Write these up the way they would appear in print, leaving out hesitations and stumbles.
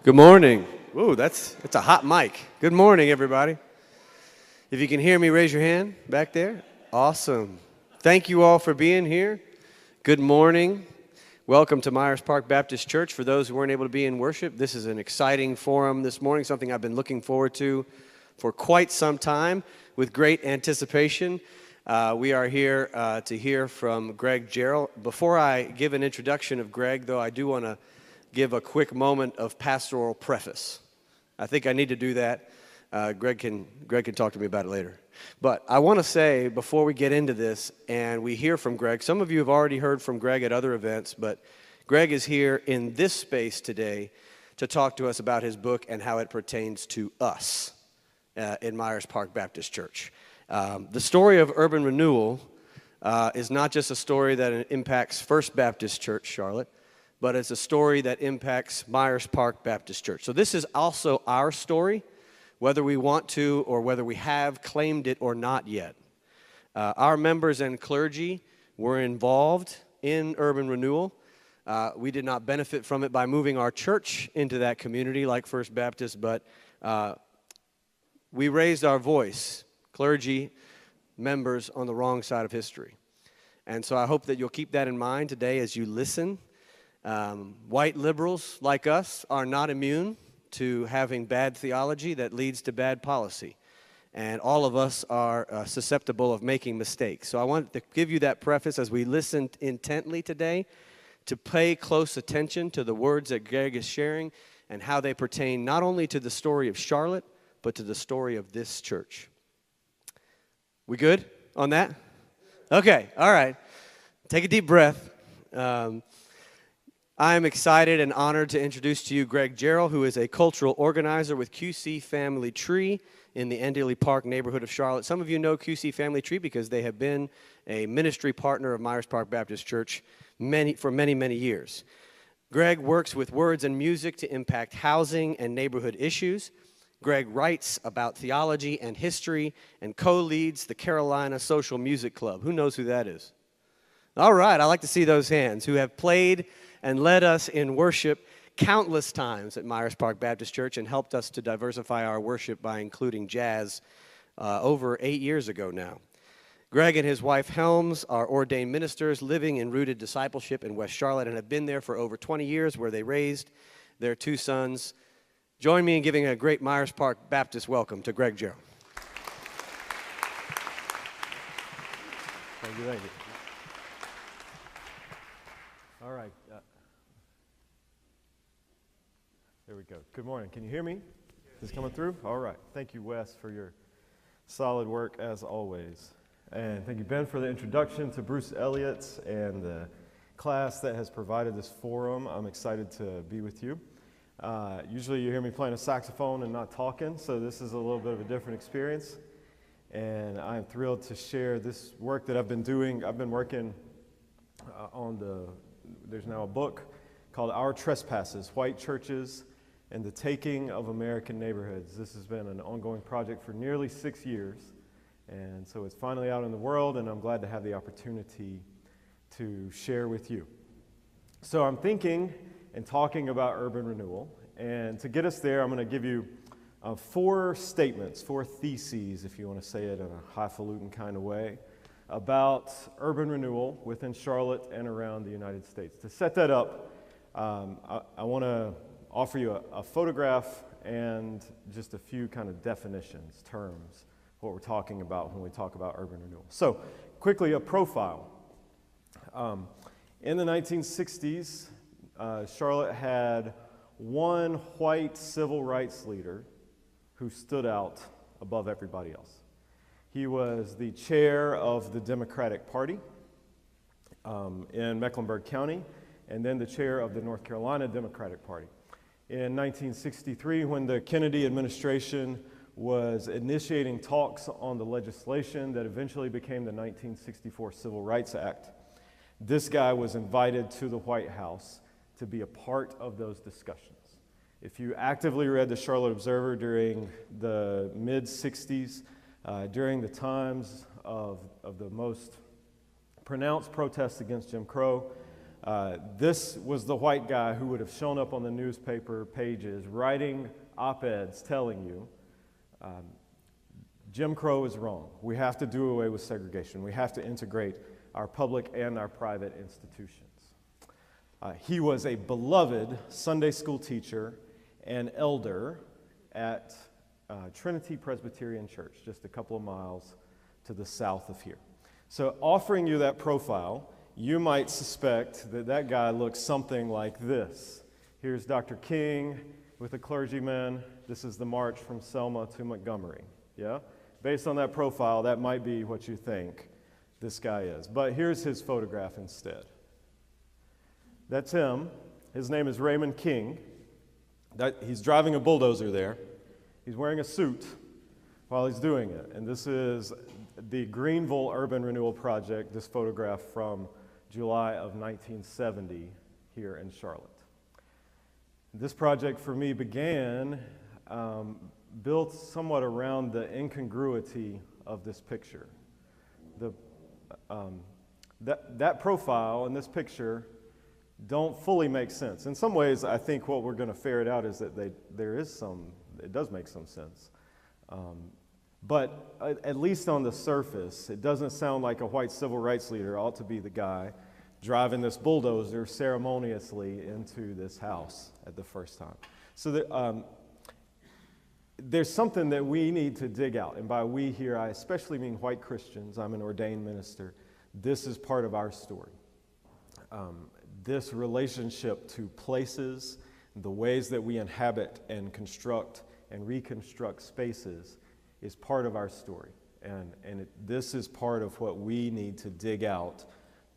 Good morning. Ooh, that's a hot mic. Good morning, everybody. If you can hear me, raise your hand back there. Awesome. Thank you all for being here. Good morning. Welcome to Myers Park Baptist Church. For those who weren't able to be in worship, this is an exciting forum this morning, something I've been looking forward to for quite some time with great anticipation. We are here to hear from Jarrell. Before I give an introduction of Greg, though, I do want to give a quick moment of pastoral preface. I think I need to do that. Greg can talk to me about it later. But I want to say, before we get into this and we hear from Greg, some of you have already heard from Greg at other events, but Greg is here in this space today to talk to us about his book and how it pertains to us in Myers Park Baptist Church. The story of urban renewal is not just a story that impacts First Baptist Church, Charlotte, but it's a story that impacts Myers Park Baptist Church. So this is also our story, whether we want to or whether we have claimed it or not yet. Our members and clergy were involved in urban renewal. We did not benefit from it by moving our church into that community like First Baptist, but we raised our voice, clergy, members, on the wrong side of history. And so I hope that you'll keep that in mind today as you listen. White liberals like us are not immune to having bad theology that leads to bad policy. And all of us are susceptible of making mistakes. So I want to give you that preface as we listen intently today to pay close attention to the words that Greg is sharing and how they pertain not only to the story of Charlotte, but to the story of this church. We good on that? Okay, all right. Take a deep breath. I am excited and honored to introduce to you Jarrell, who is a cultural organizer with QC Family Tree in the Enderley Park neighborhood of Charlotte. Some of you know QC Family Tree because they have been a ministry partner of Myers Park Baptist Church for many, many years. Greg works with words and music to impact housing and neighborhood issues. Greg writes about theology and history and co-leads the Carolina Social Music Club. Who knows who that is? All right, I like to see those hands who have played and led us in worship countless times at Myers Park Baptist Church and helped us to diversify our worship by including jazz over 8 years ago now. Greg and his wife Helms are ordained ministers living in rooted discipleship in West Charlotte and have been there for over 20 years, where they raised their two sons. Join me in giving a great Myers Park Baptist welcome to Jarrell. Thank you. All right. There we go. Good morning. Can you hear me? Is this coming through? All right. Thank you, Wes, for your solid work as always. And thank you, Ben, for the introduction to Bruce Elliott and the class that has provided this forum. I'm excited to be with you. Usually you hear me playing a saxophone and not talking, so this is a little bit of a different experience. And I'm thrilled to share this work that I've been doing. I've been working there's now a book called Our Trespasses, White Churches and the Taking of American Neighborhoods. This has been an ongoing project for nearly 6 years, and so it's finally out in the world, and I'm glad to have the opportunity to share with you. So I'm thinking and talking about urban renewal, and to get us there, I'm going to give you 4 statements, 4 theses, if you want to say it in a highfalutin kind of way, about urban renewal within Charlotte and around the United States. To set that up, I want to offer you a photograph and just a few kind of definitions, terms, what we're talking about when we talk about urban renewal. So, quickly, a profile. In the 1960s, Charlotte had one white civil rights leader who stood out above everybody else. He was the chair of the Democratic Party in Mecklenburg County, and then the chair of the North Carolina Democratic Party. In 1963, when the Kennedy administration was initiating talks on the legislation that eventually became the 1964 Civil Rights Act, this guy was invited to the White House to be a part of those discussions. If you actively read the Charlotte Observer during the mid-60s, during the times of the most pronounced protests against Jim Crow, This was the white guy who would have shown up on the newspaper pages writing op-eds telling you, Jim Crow is wrong. We have to do away with segregation. We have to integrate our public and our private institutions. He was a beloved Sunday school teacher and elder at Trinity Presbyterian Church, just a couple of miles to the south of here. So offering you that profile, you might suspect that that guy looks something like this. Here's Dr. King with a clergyman. This is the march from Selma to Montgomery. Yeah? Based on that profile, that might be what you think this guy is. But here's his photograph instead. That's him. His name is Raymond King. He's driving a bulldozer there. He's wearing a suit while he's doing it. And this is the Greenville Urban Renewal Project, this photograph from July of 1970 here in Charlotte. This project for me began built somewhat around the incongruity of this picture. That profile and this picture don't fully make sense. In some ways, I think what we're going to ferret out is that it does make some sense. But at least on the surface, it doesn't sound like a white civil rights leader ought to be the guy driving this bulldozer ceremoniously into this house at the first time. So there's something that we need to dig out. And by we here, I especially mean white Christians. I'm an ordained minister. This is part of our story. This relationship to places, the ways that we inhabit and construct and reconstruct spaces is part of our story. And this is part of what we need to dig out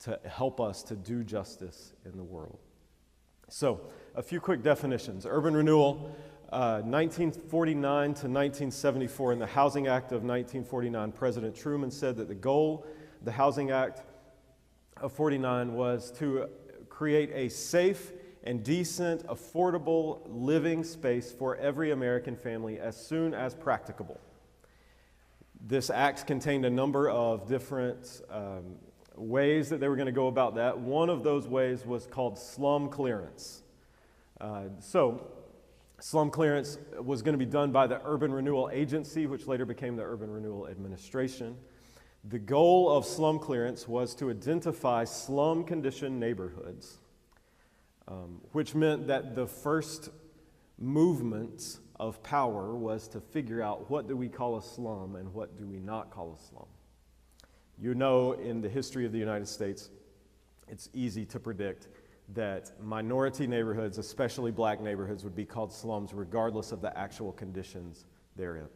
to help us to do justice in the world. So, a few quick definitions. Urban renewal, 1949 to 1974. In the Housing Act of 1949, President Truman said that the goal of the Housing Act of 49 was to create a safe and decent, affordable living space for every American family as soon as practicable. This act contained a number of different ways that they were going to go about that. One of those ways was called slum clearance. So slum clearance was going to be done by the Urban Renewal Agency, which later became the Urban Renewal Administration. The goal of slum clearance was to identify slum-conditioned neighborhoods, which meant that the first movement of power was to figure out what do we call a slum and what do we not call a slum. You know, in the history of the United States, it's easy to predict that minority neighborhoods, especially black neighborhoods, would be called slums regardless of the actual conditions therein.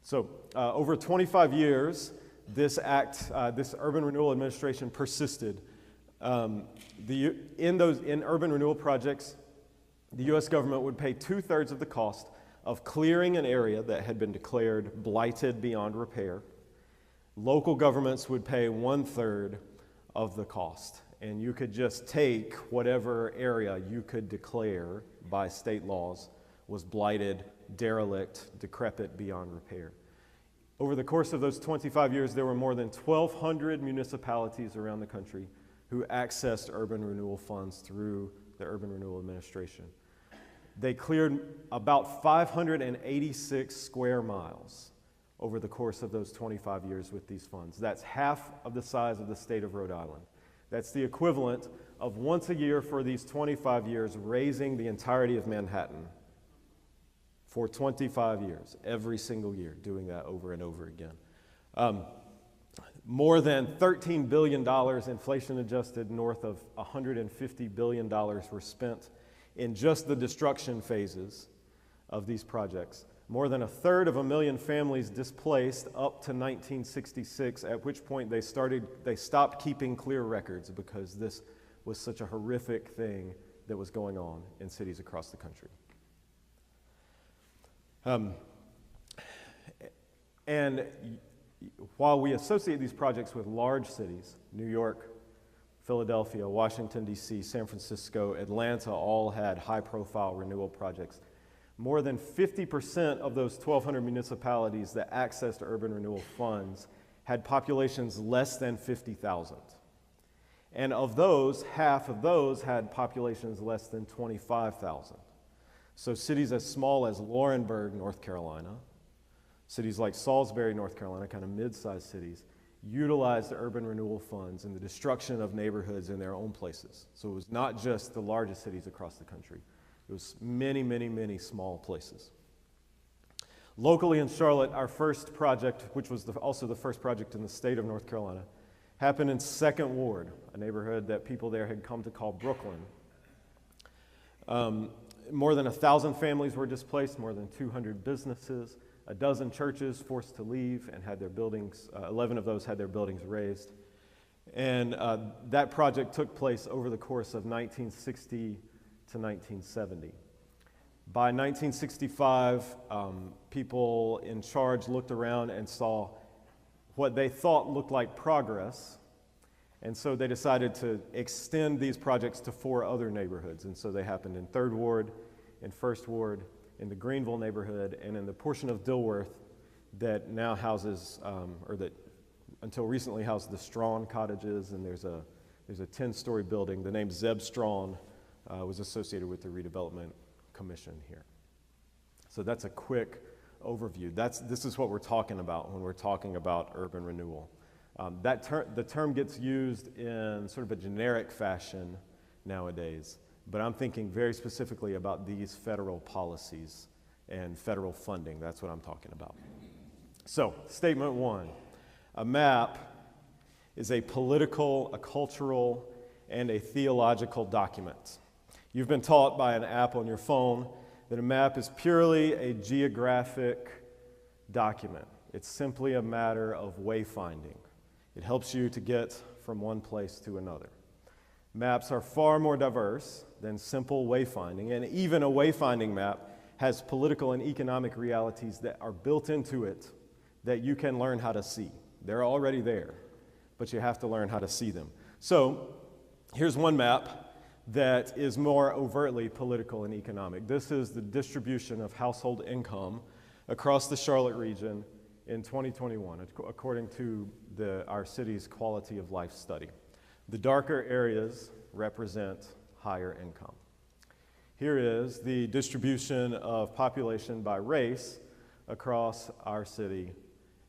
So over 25 years, this act, this Urban Renewal Administration persisted. In urban renewal projects, the U.S. government would pay 2/3 of the cost of clearing an area that had been declared blighted beyond repair. Local governments would pay 1/3 of the cost, and you could just take whatever area you could declare by state laws was blighted, derelict, decrepit beyond repair. Over the course of those 25 years, there were more than 1,200 municipalities around the country who accessed urban renewal funds through the Urban Renewal Administration. They cleared about 586 square miles over the course of those 25 years with these funds. That's half of the size of the state of Rhode Island. That's the equivalent of once a year for these 25 years raising the entirety of Manhattan for 25 years, every single year, doing that over and over again. More than $13 billion, inflation adjusted, north of $150 billion were spent in just the destruction phases of these projects. More than 1/3 families displaced up to 1966, at which point they stopped keeping clear records because this was such a horrific thing that was going on in cities across the country. And while we associate these projects with large cities, New York, Philadelphia, Washington, D.C., San Francisco, Atlanta, all had high-profile renewal projects. More than 50% of those 1,200 municipalities that accessed urban renewal funds had populations less than 50,000. And of those, half of those had populations less than 25,000. So cities as small as Laurinburg, North Carolina, cities like Salisbury, North Carolina, kind of mid-sized cities, utilized the urban renewal funds and the destruction of neighborhoods in their own places. So it was not just the largest cities across the country. It was many, many, many small places. Locally in Charlotte, our first project, which was also the first project in the state of North Carolina, happened in 2nd Ward, a neighborhood that people there had come to call Brooklyn. More than 1,000 families were displaced, more than 200 businesses, a dozen churches forced to leave and had their buildings, 11 of those had their buildings razed. And that project took place over the course of 1960 to 1970. By 1965, people in charge looked around and saw what they thought looked like progress, and so they decided to extend these projects to 4 other neighborhoods. And so they happened in 3rd Ward, in 1st Ward, in the Greenville neighborhood, and in the portion of Dilworth that now houses, or that until recently housed the Strawn cottages, and there's a 10-story building. The name Zeb Strawn was associated with the Redevelopment Commission here. So that's a quick overview. This is what we're talking about when we're talking about urban renewal. The term gets used in sort of a generic fashion nowadays, but I'm thinking very specifically about these federal policies and federal funding. That's what I'm talking about. So, statement 1, a map is a political, a cultural, and a theological document. You've been taught by an app on your phone that a map is purely a geographic document. It's simply a matter of wayfinding. It helps you to get from one place to another. Maps are far more diverse than simple wayfinding, and even a wayfinding map has political and economic realities that are built into it that you can learn how to see. They're already there, but you have to learn how to see them. So here's one map that is more overtly political and economic. This is the distribution of household income across the Charlotte region in 2021, according to our city's quality of life study. The darker areas represent higher income. Here is the distribution of population by race across our city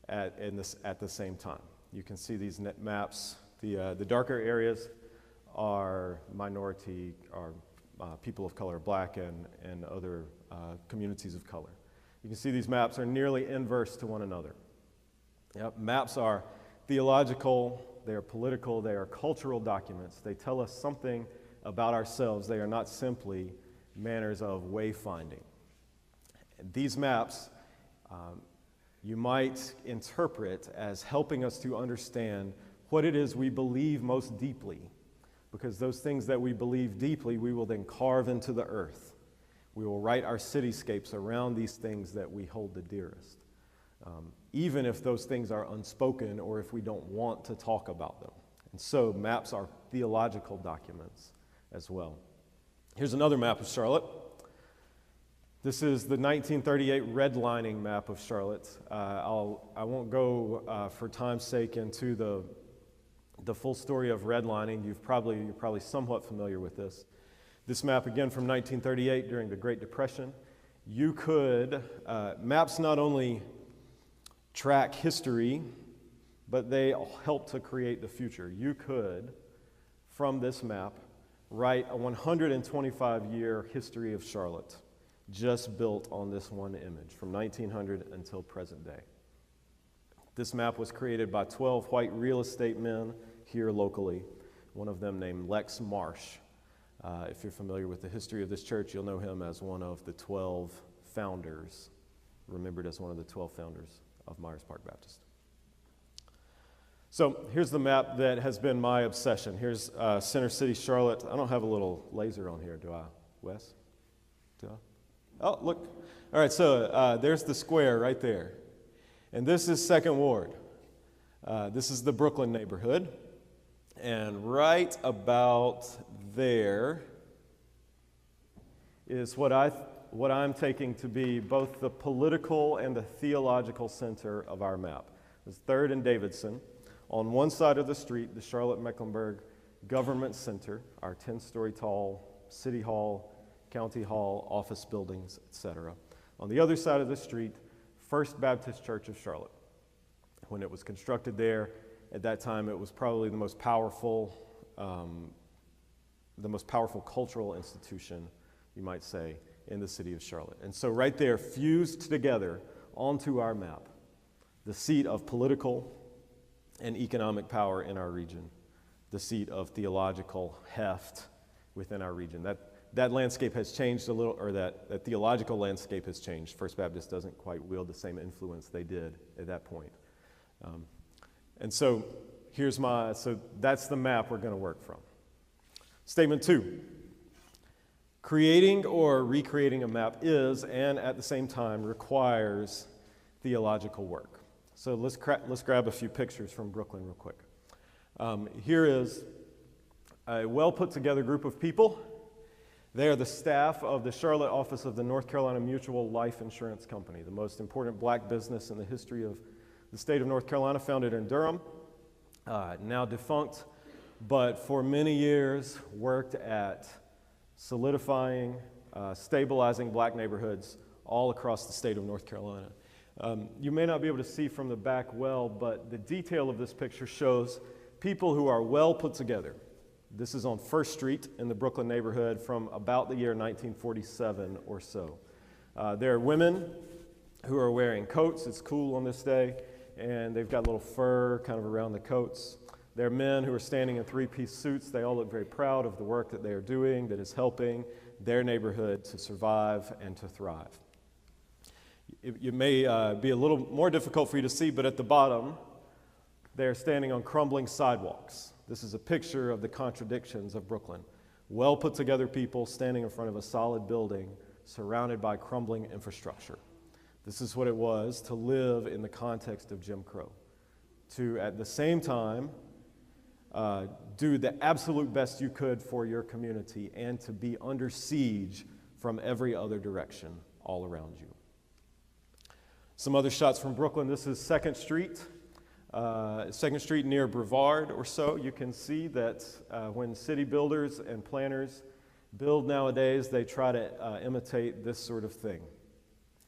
at the same time. You can see these maps. The darker areas are minority, are people of color, black and other communities of color. You can see these maps are nearly inverse to one another. Yep, maps are theological, they are political, they are cultural documents. They tell us something about ourselves. They are not simply manners of wayfinding. And these maps you might interpret as helping us to understand what it is we believe most deeply, because those things that we believe deeply, we will then carve into the earth. We will write our cityscapes around these things that we hold the dearest, even if those things are unspoken or if we don't want to talk about them. And so maps are theological documents as well. Here's another map of Charlotte. This is the 1938 redlining map of Charlotte. I won't go, for time's sake, into the full story of redlining. You're probably somewhat familiar with this. This map, again, from 1938 during the Great Depression. You could, maps not only track history, but they help to create the future. You could, from this map, write a 125-year history of Charlotte, just built on this one image from 1900 until present day. This map was created by 12 white real estate men here locally, one of them named Lex Marsh. If you're familiar with the history of this church, you'll know him as one of the 12 founders, remembered as one of the 12 founders of Myers Park Baptist. So here's the map that has been my obsession. Here's Center City, Charlotte. I don't have a little laser on here, do I, Wes? Do I? Oh, look. All right, so there's the square right there. And this is 2nd Ward. This is the Brooklyn neighborhood. And right about there is what I'm taking to be both the political and the theological center of our map. It's 3rd and Davidson. On one side of the street, the Charlotte-Mecklenburg government center, our 10-story tall city hall, county hall, office buildings, etc. On the other side of the street, First Baptist Church of Charlotte. When it was constructed there, at that time, it was probably the most powerful cultural institution, you might say, in the city of Charlotte. And so right there, fused together onto our map, the seat of political and economic power in our region, the seat of theological heft within our region. That landscape has changed a little, or that theological landscape has changed. First Baptist doesn't quite wield the same influence they did at that point. And so so that's the map we're going to work from. Statement 2. Creating or recreating a map is, and at the same time, requires theological work. So let's grab a few pictures from Brooklyn real quick. Here is a well put together group of people. They are the staff of the Charlotte office of the North Carolina Mutual Life Insurance Company, the most important black business in the history of the state of North Carolina, founded in Durham, now defunct, but for many years worked at solidifying, stabilizing black neighborhoods all across the state of North Carolina. You may not be able to see from the back well, but the detail of this picture shows people who are well put together. This is on First Street in the Brooklyn neighborhood from about the year 1947 or so. There are women who are wearing coats. It's cool on this day, and they've got little fur kind of around the coats. There are men who are standing in three-piece suits. They all look very proud of the work that they are doing that is helping their neighborhood to survive and to thrive. It may be a little more difficult for you to see, but at the bottom, they're standing on crumbling sidewalks. This is a picture of the contradictions of Brooklyn. Well put together people standing in front of a solid building surrounded by crumbling infrastructure. This is what it was to live in the context of Jim Crow. To, at the same time, do the absolute best you could for your community and to be under siege from every other direction all around you. Some other shots from Brooklyn. This is 2nd Street. 2nd Street near Brevard or so. You can see that when city builders and planners build nowadays, they try to imitate this sort of thing.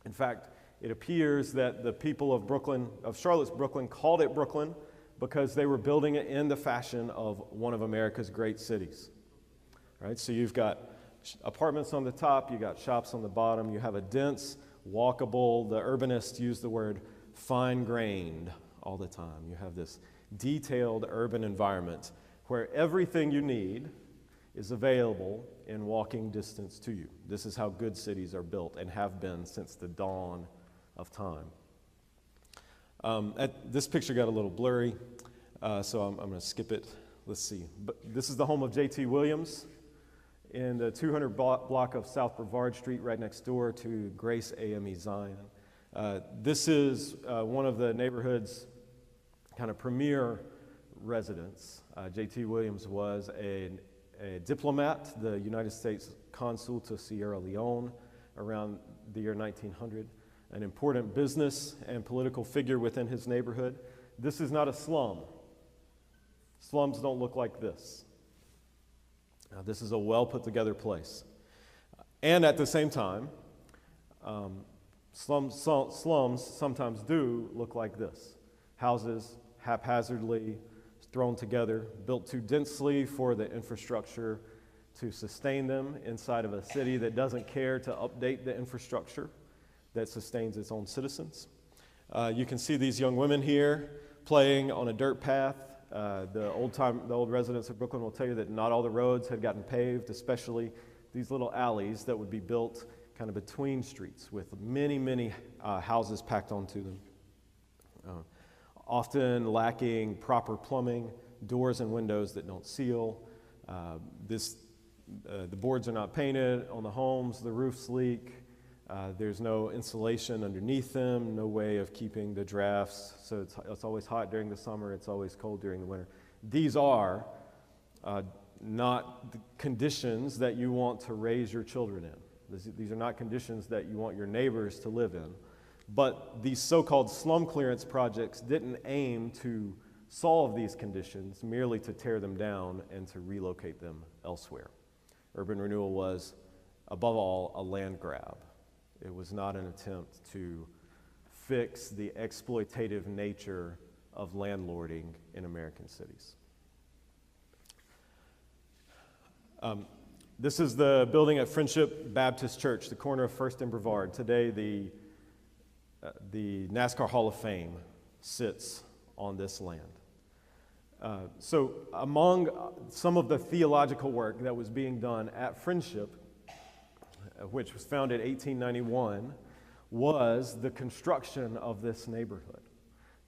In fact, it appears that the people of Brooklyn, of Charlotte's Brooklyn, called it Brooklyn because they were building it in the fashion of one of America's great cities. Right? So you've got apartments on the top, you got shops on the bottom, you have a dense, walkable, the urbanists use the word fine-grained all the time. You have this detailed urban environment where everything you need is available in walking distance to you. This is how good cities are built and have been since the dawn of time. This picture got a little blurry, so I'm going to skip it. Let's see. But this is the home of J.T. Williams in the 200 block of South Brevard Street, right next door to Grace AME Zion. This is one of the neighborhood's kind of premier residents. J.T. Williams was a diplomat, the United States consul to Sierra Leone around the year 1900, an important business and political figure within his neighborhood. This is not a slum. Slums don't look like this. This is a well put together place. And at the same time, slums sometimes do look like this. Houses haphazardly thrown together, built too densely for the infrastructure to sustain them inside of a city that doesn't care to update the infrastructure that sustains its own citizens. You can see these young women here playing on a dirt path. The old residents of Brooklyn will tell you that not all the roads had gotten paved, especially these little alleys that would be built kind of between streets with many, many houses packed onto them. Often lacking proper plumbing, doors and windows that don't seal. The boards are not painted on the homes, the roofs leak. There's no insulation underneath them, no way of keeping the drafts, so it's always hot during the summer, it's always cold during the winter. These are not the conditions that you want to raise your children in. These are not conditions that you want your neighbors to live in. But these so-called slum clearance projects didn't aim to solve these conditions, merely to tear them down and to relocate them elsewhere. Urban renewal was, above all, a land grab. It was not an attempt to fix the exploitative nature of landlording in American cities. This is the building at Friendship Baptist Church, the corner of First and Brevard. Today, the NASCAR Hall of Fame sits on this land. So among some of the theological work that was being done at Friendship, which was founded in 1891, was the construction of this neighborhood,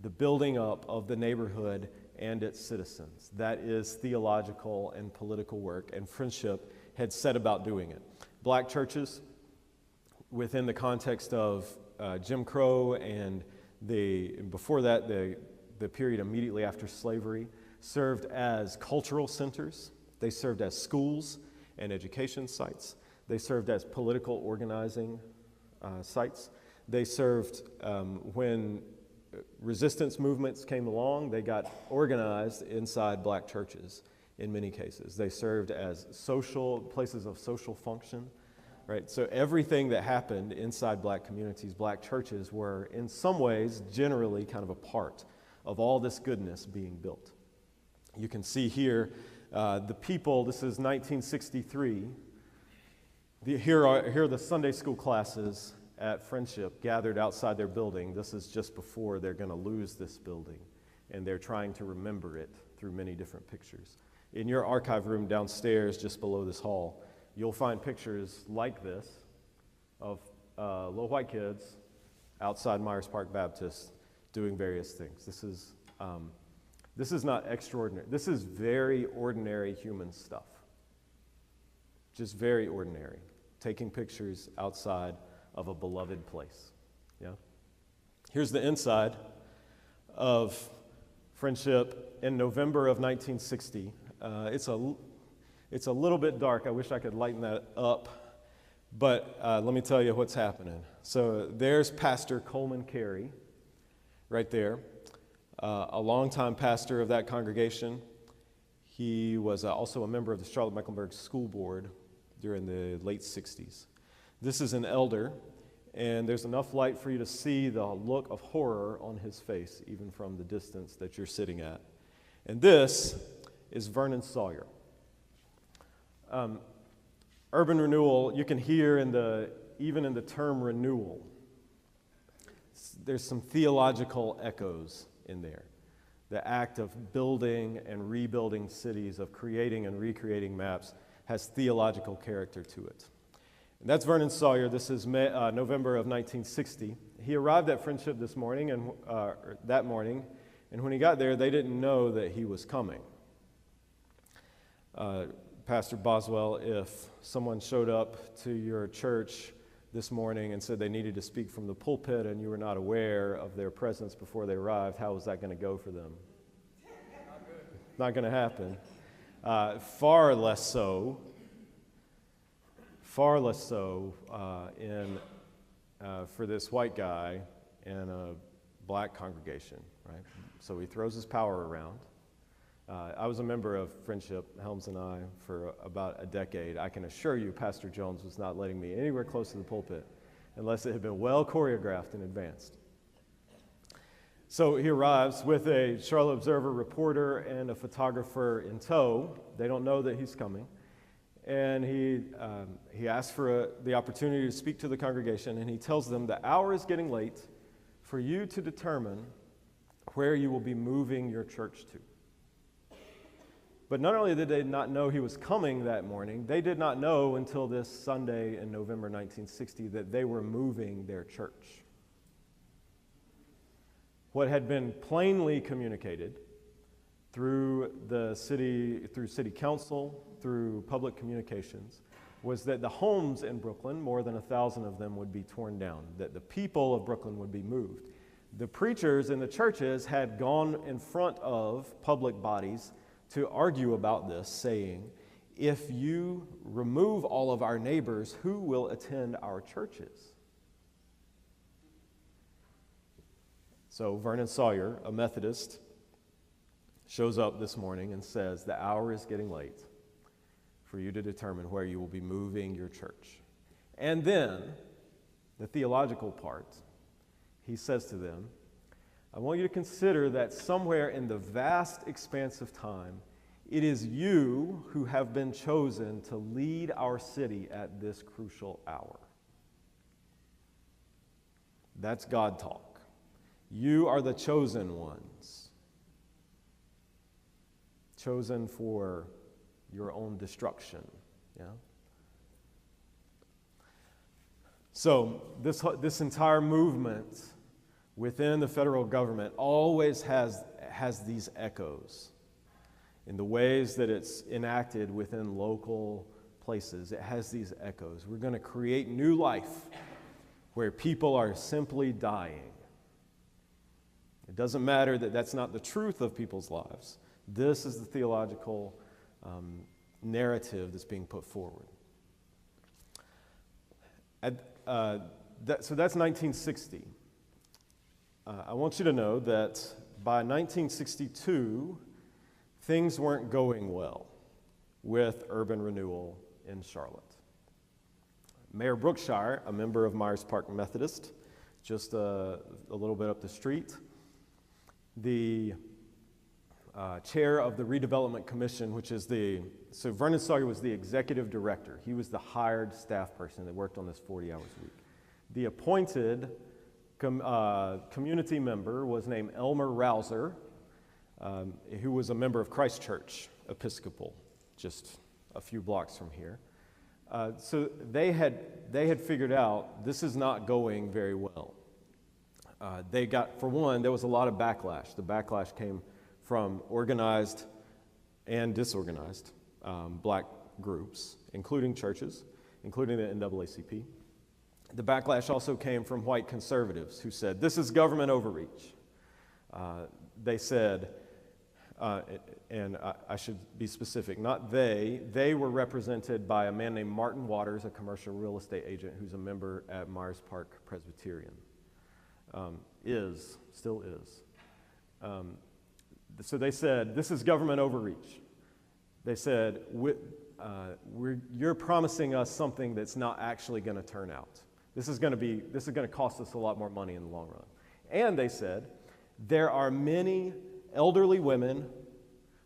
the building up of the neighborhood and its citizens. That is theological and political work, and Friendship had set about doing it. Black churches, within the context of Jim Crow and before that, the period immediately after slavery, served as cultural centers. They served as schools and education sites. They served as political organizing sites. They served when resistance movements came along, they got organized inside black churches in many cases. They served as places of social function, right? So everything that happened inside black communities, black churches were in some ways generally kind of a part of all this goodness being built. You can see here the people, this is 1963. Here are the Sunday school classes at Friendship gathered outside their building. This is just before they're going to lose this building, and they're trying to remember it through many different pictures. In your archive room downstairs, just below this hall, you'll find pictures like this of little white kids outside Myers Park Baptist doing various things. This is not extraordinary. This is very ordinary human stuff. Just very ordinary. Taking pictures outside of a beloved place. Yeah. Here's the inside of Friendship in November of 1960. It's a little bit dark. I wish I could lighten that up. But let me tell you what's happening. So there's Pastor Coleman Carey right there, a longtime pastor of that congregation. He was also a member of the Charlotte-Mecklenburg School Board during the late 60s. This is an elder, and there's enough light for you to see the look of horror on his face, even from the distance that you're sitting at. And this is Vernon Sawyer. Urban renewal, you can hear even in the term renewal, there's some theological echoes in there. The act of building and rebuilding cities, of creating and recreating maps, has theological character to it. And that's Vernon Sawyer. This is November of 1960. He arrived at Friendship that morning, and when he got there, they didn't know that he was coming. Pastor Boswell, if someone showed up to your church this morning and said they needed to speak from the pulpit and you were not aware of their presence before they arrived, how was that going to go for them? Not going to happen. Far less so for this white guy in a black congregation, right? So he throws his power around. I was a member of Friendship, Helms and I, for about a decade. I can assure you Pastor Jones was not letting me anywhere close to the pulpit unless it had been well choreographed in advance. So he arrives with a Charlotte Observer reporter and a photographer in tow. They don't know that he's coming. And he asks for the opportunity to speak to the congregation, and he tells them the hour is getting late for you to determine where you will be moving your church to. But not only did they not know he was coming that morning, they did not know until this Sunday in November 1960 that they were moving their church. What had been plainly communicated through city council, through public communications, was that the homes in Brooklyn, more than 1,000 of them, would be torn down, that the people of Brooklyn would be moved. The preachers in the churches had gone in front of public bodies to argue about this, saying, if you remove all of our neighbors, who will attend our churches? So Vernon Sawyer, a Methodist, shows up this morning and says, the hour is getting late for you to determine where you will be moving your church. And then, the theological part, he says to them, I want you to consider that somewhere in the vast expanse of time, it is you who have been chosen to lead our city at this crucial hour. That's God talk. You are the chosen ones. Chosen for your own destruction. Yeah? So this entire movement within the federal government always has these echoes in the ways that it's enacted within local places. It has these echoes. We're going to create new life where people are simply dying. It doesn't matter that that's not the truth of people's lives. This is the theological narrative that's being put forward. So that's 1960. I want you to know that by 1962, things weren't going well with urban renewal in Charlotte. Mayor Brookshire, a member of Myers Park Methodist, just a little bit up the street, the chair of the Redevelopment Commission, which is so Vernon Sawyer was the executive director. He was the hired staff person that worked on this 40 hours a week. The appointed community member was named Elmer Rouser, who was a member of Christ Church Episcopal, just a few blocks from here. So they had figured out this is not going very well. For one, there was a lot of backlash. The backlash came from organized and disorganized black groups, including churches, including the NAACP. The backlash also came from white conservatives who said, this is government overreach. They said, and I should be specific, not they were represented by a man named Martin Waters, a commercial real estate agent who's a member at Myers Park Presbyterian. Still is. So they said, this is government overreach. They said, you're promising us something that's not actually going to turn out. This is going to cost us a lot more money in the long run. And they said, there are many elderly women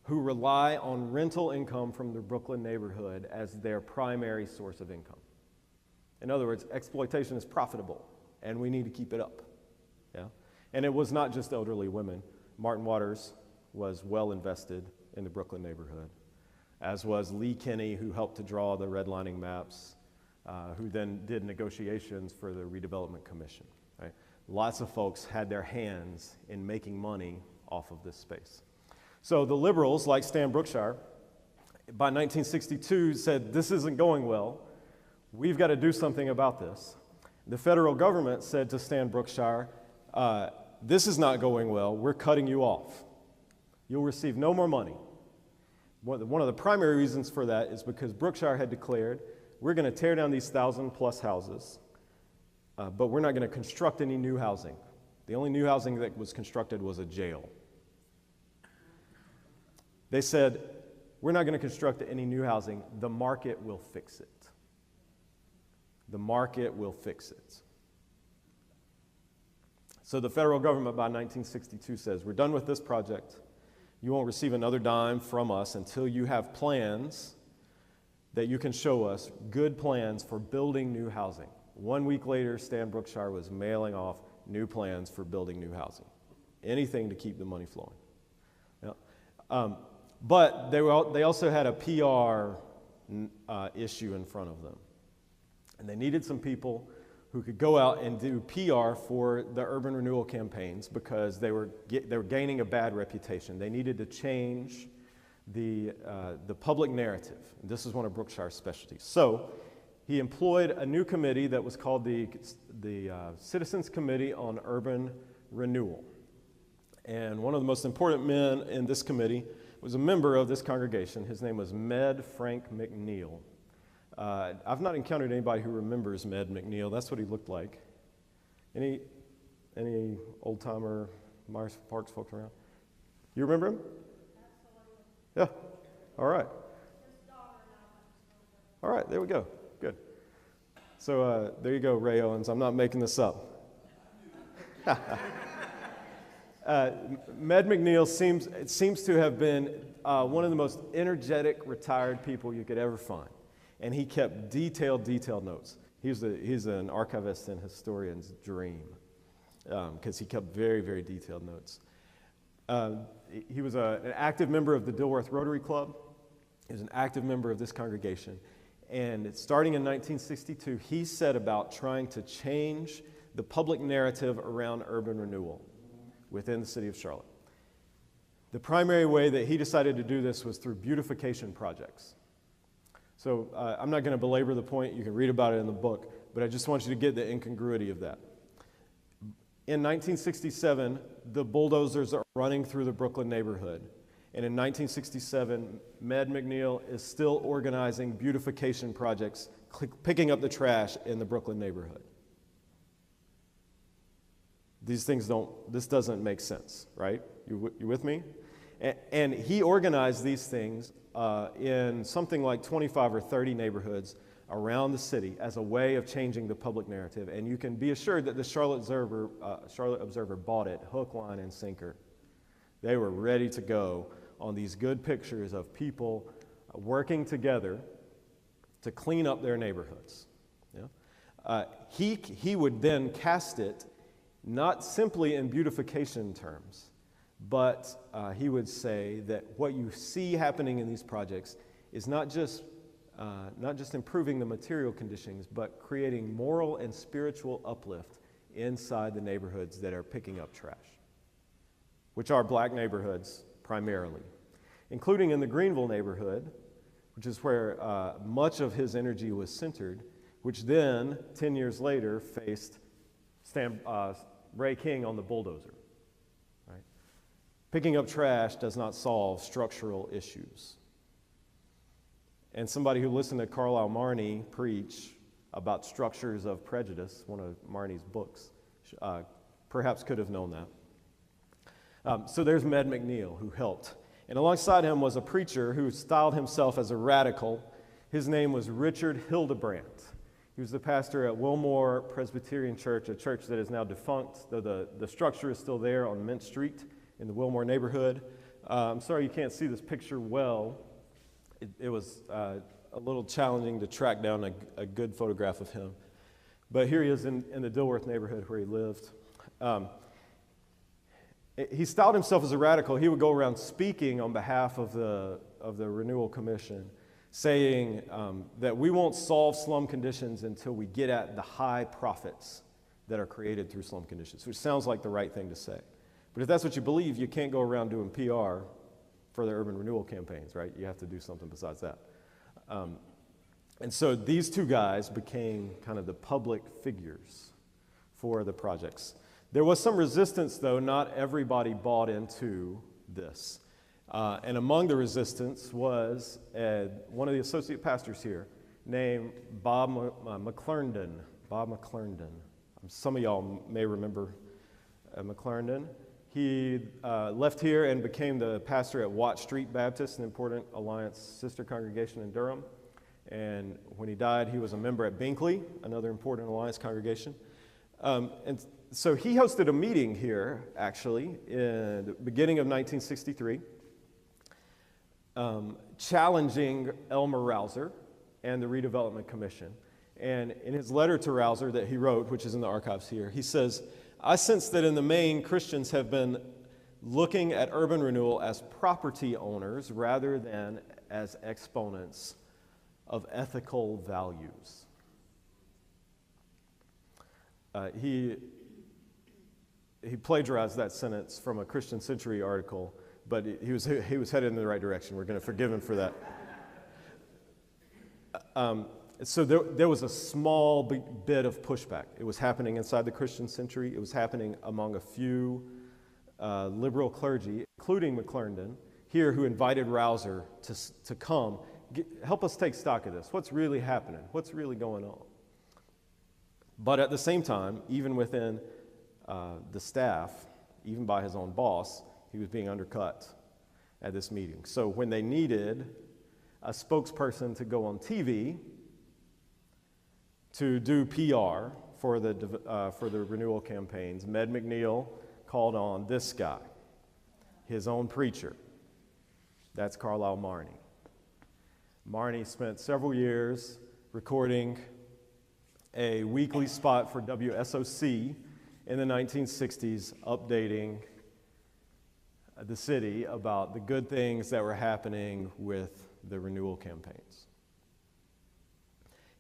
who rely on rental income from the Brooklyn neighborhood as their primary source of income. In other words, exploitation is profitable, and we need to keep it up. Yeah? And it was not just elderly women. Martin Waters was well invested in the Brooklyn neighborhood, as was Lee Kinney, who helped to draw the redlining maps, who then did negotiations for the Redevelopment Commission. Right? Lots of folks had their hands in making money off of this space. So the liberals, like Stan Brookshire, by 1962 said, this isn't going well. We've got to do something about this. The federal government said to Stan Brookshire, this is not going well. We're cutting you off. You'll receive no more money. One of the primary reasons for that is because Brookshire had declared, we're going to tear down these 1,000+ houses, but we're not going to construct any new housing. The only new housing that was constructed was a jail. They said, we're not going to construct any new housing. The market will fix it. The market will fix it. So the federal government by 1962 says, we're done with this project. You won't receive another dime from us until you have plans that you can show us, good plans for building new housing. 1 week later, Stan Brookshire was mailing off new plans for building new housing. Anything to keep the money flowing. Yeah. But they also had a PR issue in front of them. And they needed some people who could go out and do PR for the urban renewal campaigns because they were gaining a bad reputation. They needed to change the public narrative. And this is one of Brookshire's specialties. So he employed a new committee that was called the Citizens Committee on Urban Renewal. And one of the most important men in this committee was a member of this congregation. His name was Med Frank McNeil. I've not encountered anybody who remembers Med McNeil. That's what he looked like. Any old-timer Myers Parks folks around? You remember him? Yeah. All right. All right, there we go. Good. So there you go, Ray Owens. I'm not making this up. Med McNeil seems to have been one of the most energetic retired people you could ever find. And he kept detailed notes. He's an archivist and historian's dream because he kept very, very detailed notes. He was an active member of the Dilworth Rotary Club. He was an active member of this congregation. And starting in 1962, he set about trying to change the public narrative around urban renewal within the city of Charlotte. The primary way that he decided to do this was through beautification projects. So I'm not going to belabor the point. You can read about it in the book, but I just want you to get the incongruity of that. In 1967, the bulldozers are running through the Brooklyn neighborhood. And in 1967, Med McNeil is still organizing beautification projects, picking up the trash in the Brooklyn neighborhood. This doesn't make sense, right? You with me? And he organized these things in something like 25 or 30 neighborhoods around the city as a way of changing the public narrative. And you can be assured that the Charlotte Observer bought it hook, line, and sinker. They were ready to go on these good pictures of people working together to clean up their neighborhoods. Yeah? He would then cast it not simply in beautification terms, but he would say that what you see happening in these projects is not just improving the material conditions, but creating moral and spiritual uplift inside the neighborhoods that are picking up trash, which are black neighborhoods primarily, including in the Greenville neighborhood, which is where much of his energy was centered, which then, 10 years later, faced Ray King on the bulldozer. Right? Picking up trash does not solve structural issues. And somebody who listened to Carlisle Marney preach about structures of prejudice, one of Marney's books, perhaps could have known that. So there's Med McNeil, who helped. And alongside him was a preacher who styled himself as a radical. His name was Richard Hildebrandt. He was the pastor at Wilmore Presbyterian Church, a church that is now defunct, though the structure is still there on Mint Street in the Wilmore neighborhood. I'm sorry you can't see this picture well. It was a little challenging to track down a good photograph of him. But here he is in the Dilworth neighborhood where he lived. He styled himself as a radical. He would go around speaking on behalf of the Renewal Commission, saying that we won't solve slum conditions until we get at the high profits that are created through slum conditions, which sounds like the right thing to say. But if that's what you believe, you can't go around doing PR for the urban renewal campaigns, right? You have to do something besides that. And so these two guys became kind of the public figures for the projects. There was some resistance, though. Not everybody bought into this. And among the resistance was one of the associate pastors here named Bob McClernandon. Bob McClernandon. Some of y'all may remember McClernandon. He left here and became the pastor at Watt Street Baptist, an important Alliance sister congregation in Durham. And when he died, he was a member at Binkley, another important Alliance congregation. And so he hosted a meeting here, actually, in the beginning of 1963, challenging Elmer Rouser and the Redevelopment Commission. And in his letter to Rouser that he wrote, which is in the archives here, he says, "I sense that in the main, Christians have been looking at urban renewal as property owners rather than as exponents of ethical values." He plagiarized that sentence from a Christian Century article, but he was headed in the right direction. We're going to forgive him for that. So there was a small bit of pushback. It was happening inside the Christian Century. It was happening among a few liberal clergy, including McClernandon, here, who invited Rouser to come, help us take stock of this. What's really happening? What's really going on? But at the same time, even within the staff, even by his own boss, he was being undercut. at this meeting. So when they needed a spokesperson to go on TV to do PR for the renewal campaigns, Med McNeil called on this guy, his own preacher. That's Carlisle Marney. Marney spent several years recording a weekly spot for WSOC in the 1960s, updating the city about the good things that were happening with the renewal campaigns.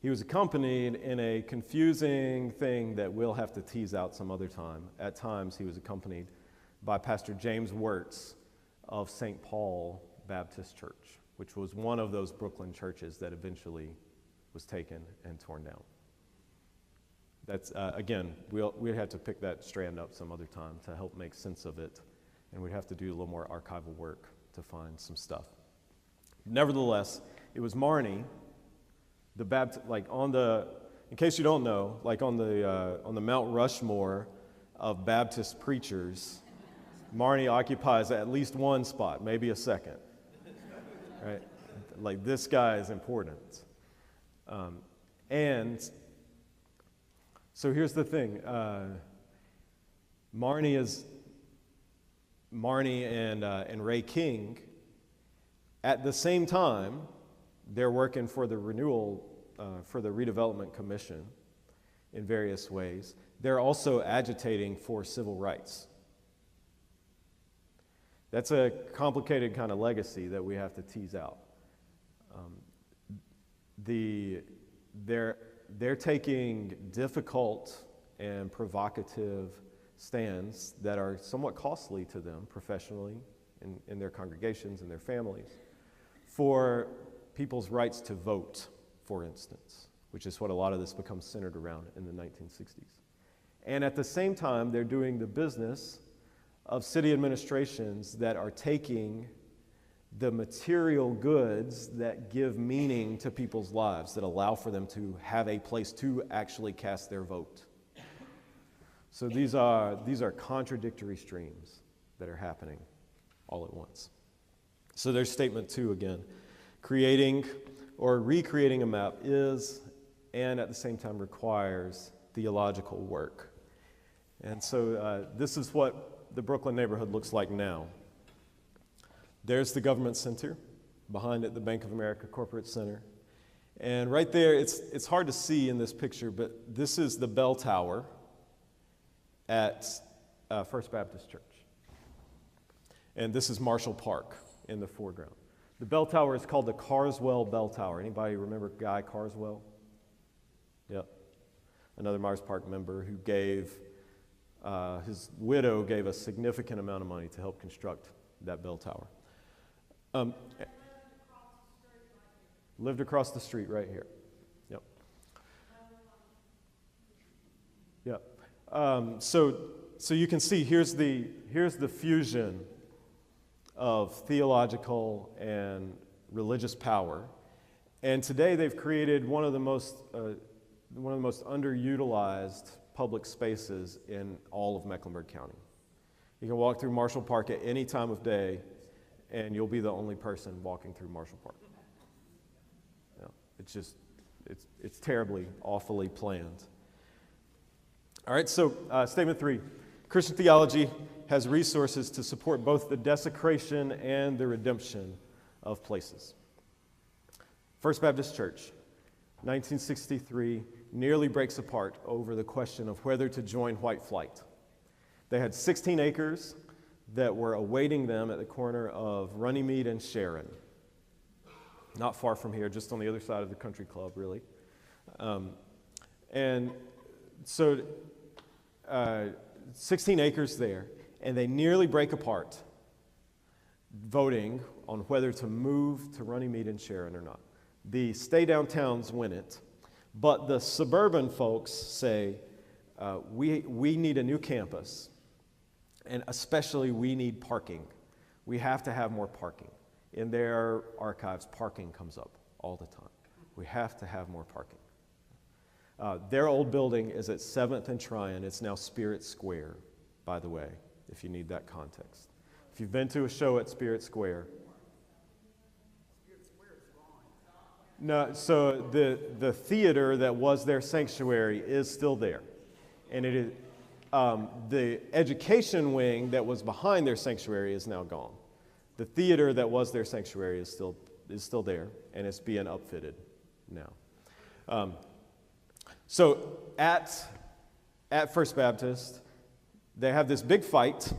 He was accompanied in a confusing thing that we'll have to tease out some other time. At times, he was accompanied by Pastor James Wirtz of St. Paul Baptist Church, which was one of those Brooklyn churches that eventually was taken and torn down. That's, again, we'd have to pick that strand up some other time to help make sense of it, and we'd have to do a little more archival work to find some stuff. Nevertheless, it was Marney, in case you don't know, like on the Mount Rushmore of Baptist preachers, Marney occupies at least one spot, maybe a second, right? Like, this guy is important. And so here's the thing. Marney and Ray King, at the same time, they're working for the renewal, for the Redevelopment Commission in various ways. They're also agitating for civil rights. That's a complicated kind of legacy that we have to tease out. They're taking difficult and provocative stands that are somewhat costly to them professionally, in their congregations and their families, for people's rights to vote, for instance, which is what a lot of this becomes centered around in the 1960s. And at the same time, they're doing the business of city administrations that are taking the material goods that give meaning to people's lives, that allow for them to have a place to actually cast their vote. So these are contradictory streams that are happening all at once. So there's statement 2 again. Creating or recreating a map is, and at the same time requires, theological work. And so this is what the Brooklyn neighborhood looks like now. There's the government center, behind it the Bank of America Corporate Center. And right there, it's hard to see in this picture, but this is the bell tower at First Baptist Church. And this is Marshall Park in the foreground. The bell tower is called the Carswell Bell Tower. Anybody remember Guy Carswell? Yep. Another Myers Park member who gave, his widow gave a significant amount of money to help construct that bell tower. Lived across the street right here. Yep. Yep. So you can see here's the fusion of theological and religious power, and today they've created one of the most underutilized public spaces in all of Mecklenburg County. You can walk through Marshall Park at any time of day, and you'll be the only person walking through Marshall Park. You know, it's terribly, awfully planned. All right, so statement 3. Christian theology has resources to support both the desecration and the redemption of places. First Baptist Church, 1963, nearly breaks apart over the question of whether to join white flight. They had 16 acres that were awaiting them at the corner of Runnymede and Sharon. Not far from here, just on the other side of the country club, really. And so 16 acres there, and they nearly break apart voting on whether to move to Runnymede and Sharon or not. The stay downtowns win it, but the suburban folks say, we need a new campus, and especially we need parking. We have to have more parking. In their archives, parking comes up all the time. We have to have more parking. Their old building is at 7th and Tryon. It's now Spirit Square, by the way, if you need that context. If you've been to a show at Spirit Square. No, so the theater that was their sanctuary is still there. And it is the education wing that was behind their sanctuary is now gone. The theater that was their sanctuary is still there, and it's being upfitted now. So at First Baptist, they have this big fight,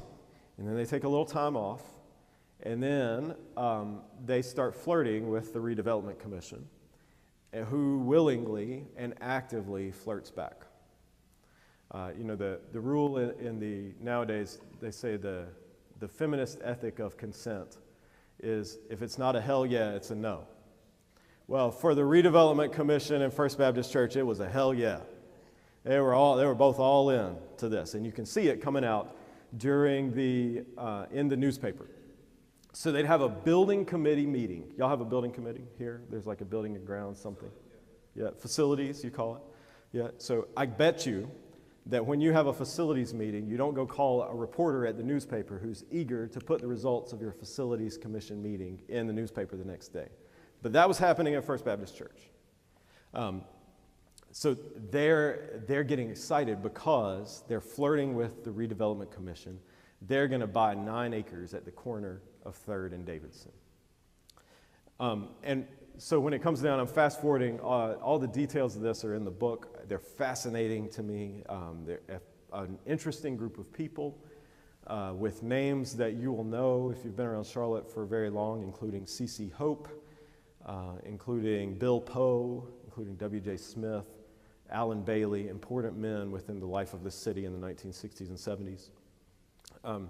and then they take a little time off, and then they start flirting with the Redevelopment Commission, who willingly and actively flirts back. The rule in the nowadays, they say the feminist ethic of consent is if it's not a hell yeah, it's a no. Well, for the Redevelopment Commission and First Baptist Church, it was a hell yeah. They were both all in to this, and you can see it coming out during in the newspaper. So they'd have a building committee meeting. Y'all have a building committee here? There's like a building and grounds something. Yeah, facilities, you call it. Yeah, so I bet you that when you have a facilities meeting, you don't go call a reporter at the newspaper who's eager to put the results of your facilities commission meeting in the newspaper the next day. But that was happening at First Baptist Church. So they're getting excited because they're flirting with the Redevelopment Commission. They're going to buy 9 acres at the corner of 3rd and Davidson. And so when it comes down, I'm fast forwarding. All the details of this are in the book. They're fascinating to me. They're an interesting group of people with names that you will know if you've been around Charlotte for very long, including C.C. Hope, including Bill Poe, including W.J. Smith, Alan Bailey, important men within the life of the city in the 1960s and 70s. And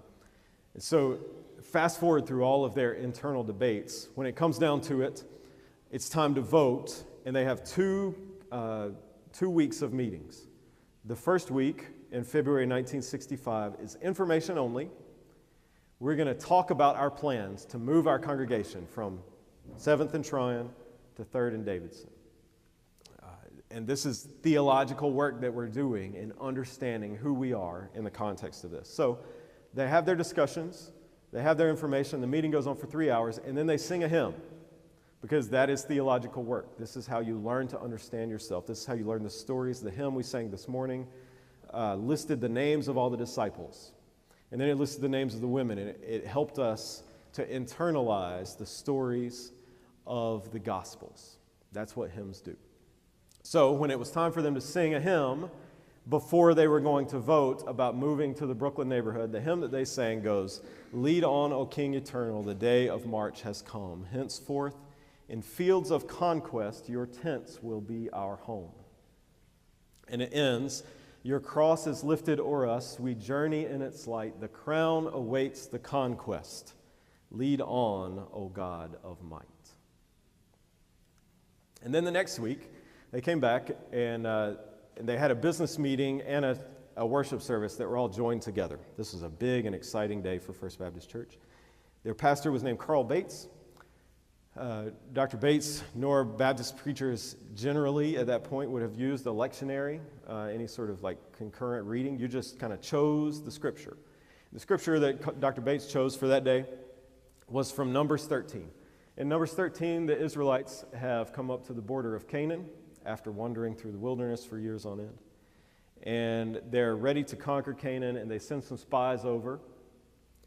so fast forward through all of their internal debates. When it comes down to it, it's time to vote, and they have two weeks of meetings. The first week in February 1965 is information only. We're going to talk about our plans to move our congregation from 7th and Tryon to 3rd and Davidson. And this is theological work that we're doing in understanding who we are in the context of this. So they have their discussions, they have their information, the meeting goes on for 3 hours, and then they sing a hymn, because that is theological work. This is how you learn to understand yourself. This is how you learn the stories. The hymn we sang this morning listed the names of all the disciples, and then it listed the names of the women, and it helped us to internalize the stories of the Gospels. That's what hymns do. So when it was time for them to sing a hymn before they were going to vote about moving to the Brooklyn neighborhood, the hymn that they sang goes, "Lead on, O King eternal, the day of March has come. Henceforth, in fields of conquest, your tents will be our home." And it ends, "Your cross is lifted o'er us, we journey in its light. The crown awaits the conquest. Lead on, O God of might." And then the next week, they came back and they had a business meeting and a worship service that were all joined together. This was a big and exciting day for First Baptist Church. Their pastor was named Carl Bates. Dr. Bates, nor Baptist preachers generally at that point would have used a lectionary, any sort of like concurrent reading. You just kind of chose the scripture. The scripture that Dr. Bates chose for that day was from Numbers 13. In Numbers 13, the Israelites have come up to the border of Canaan after wandering through the wilderness for years on end. And they're ready to conquer Canaan, and they send some spies over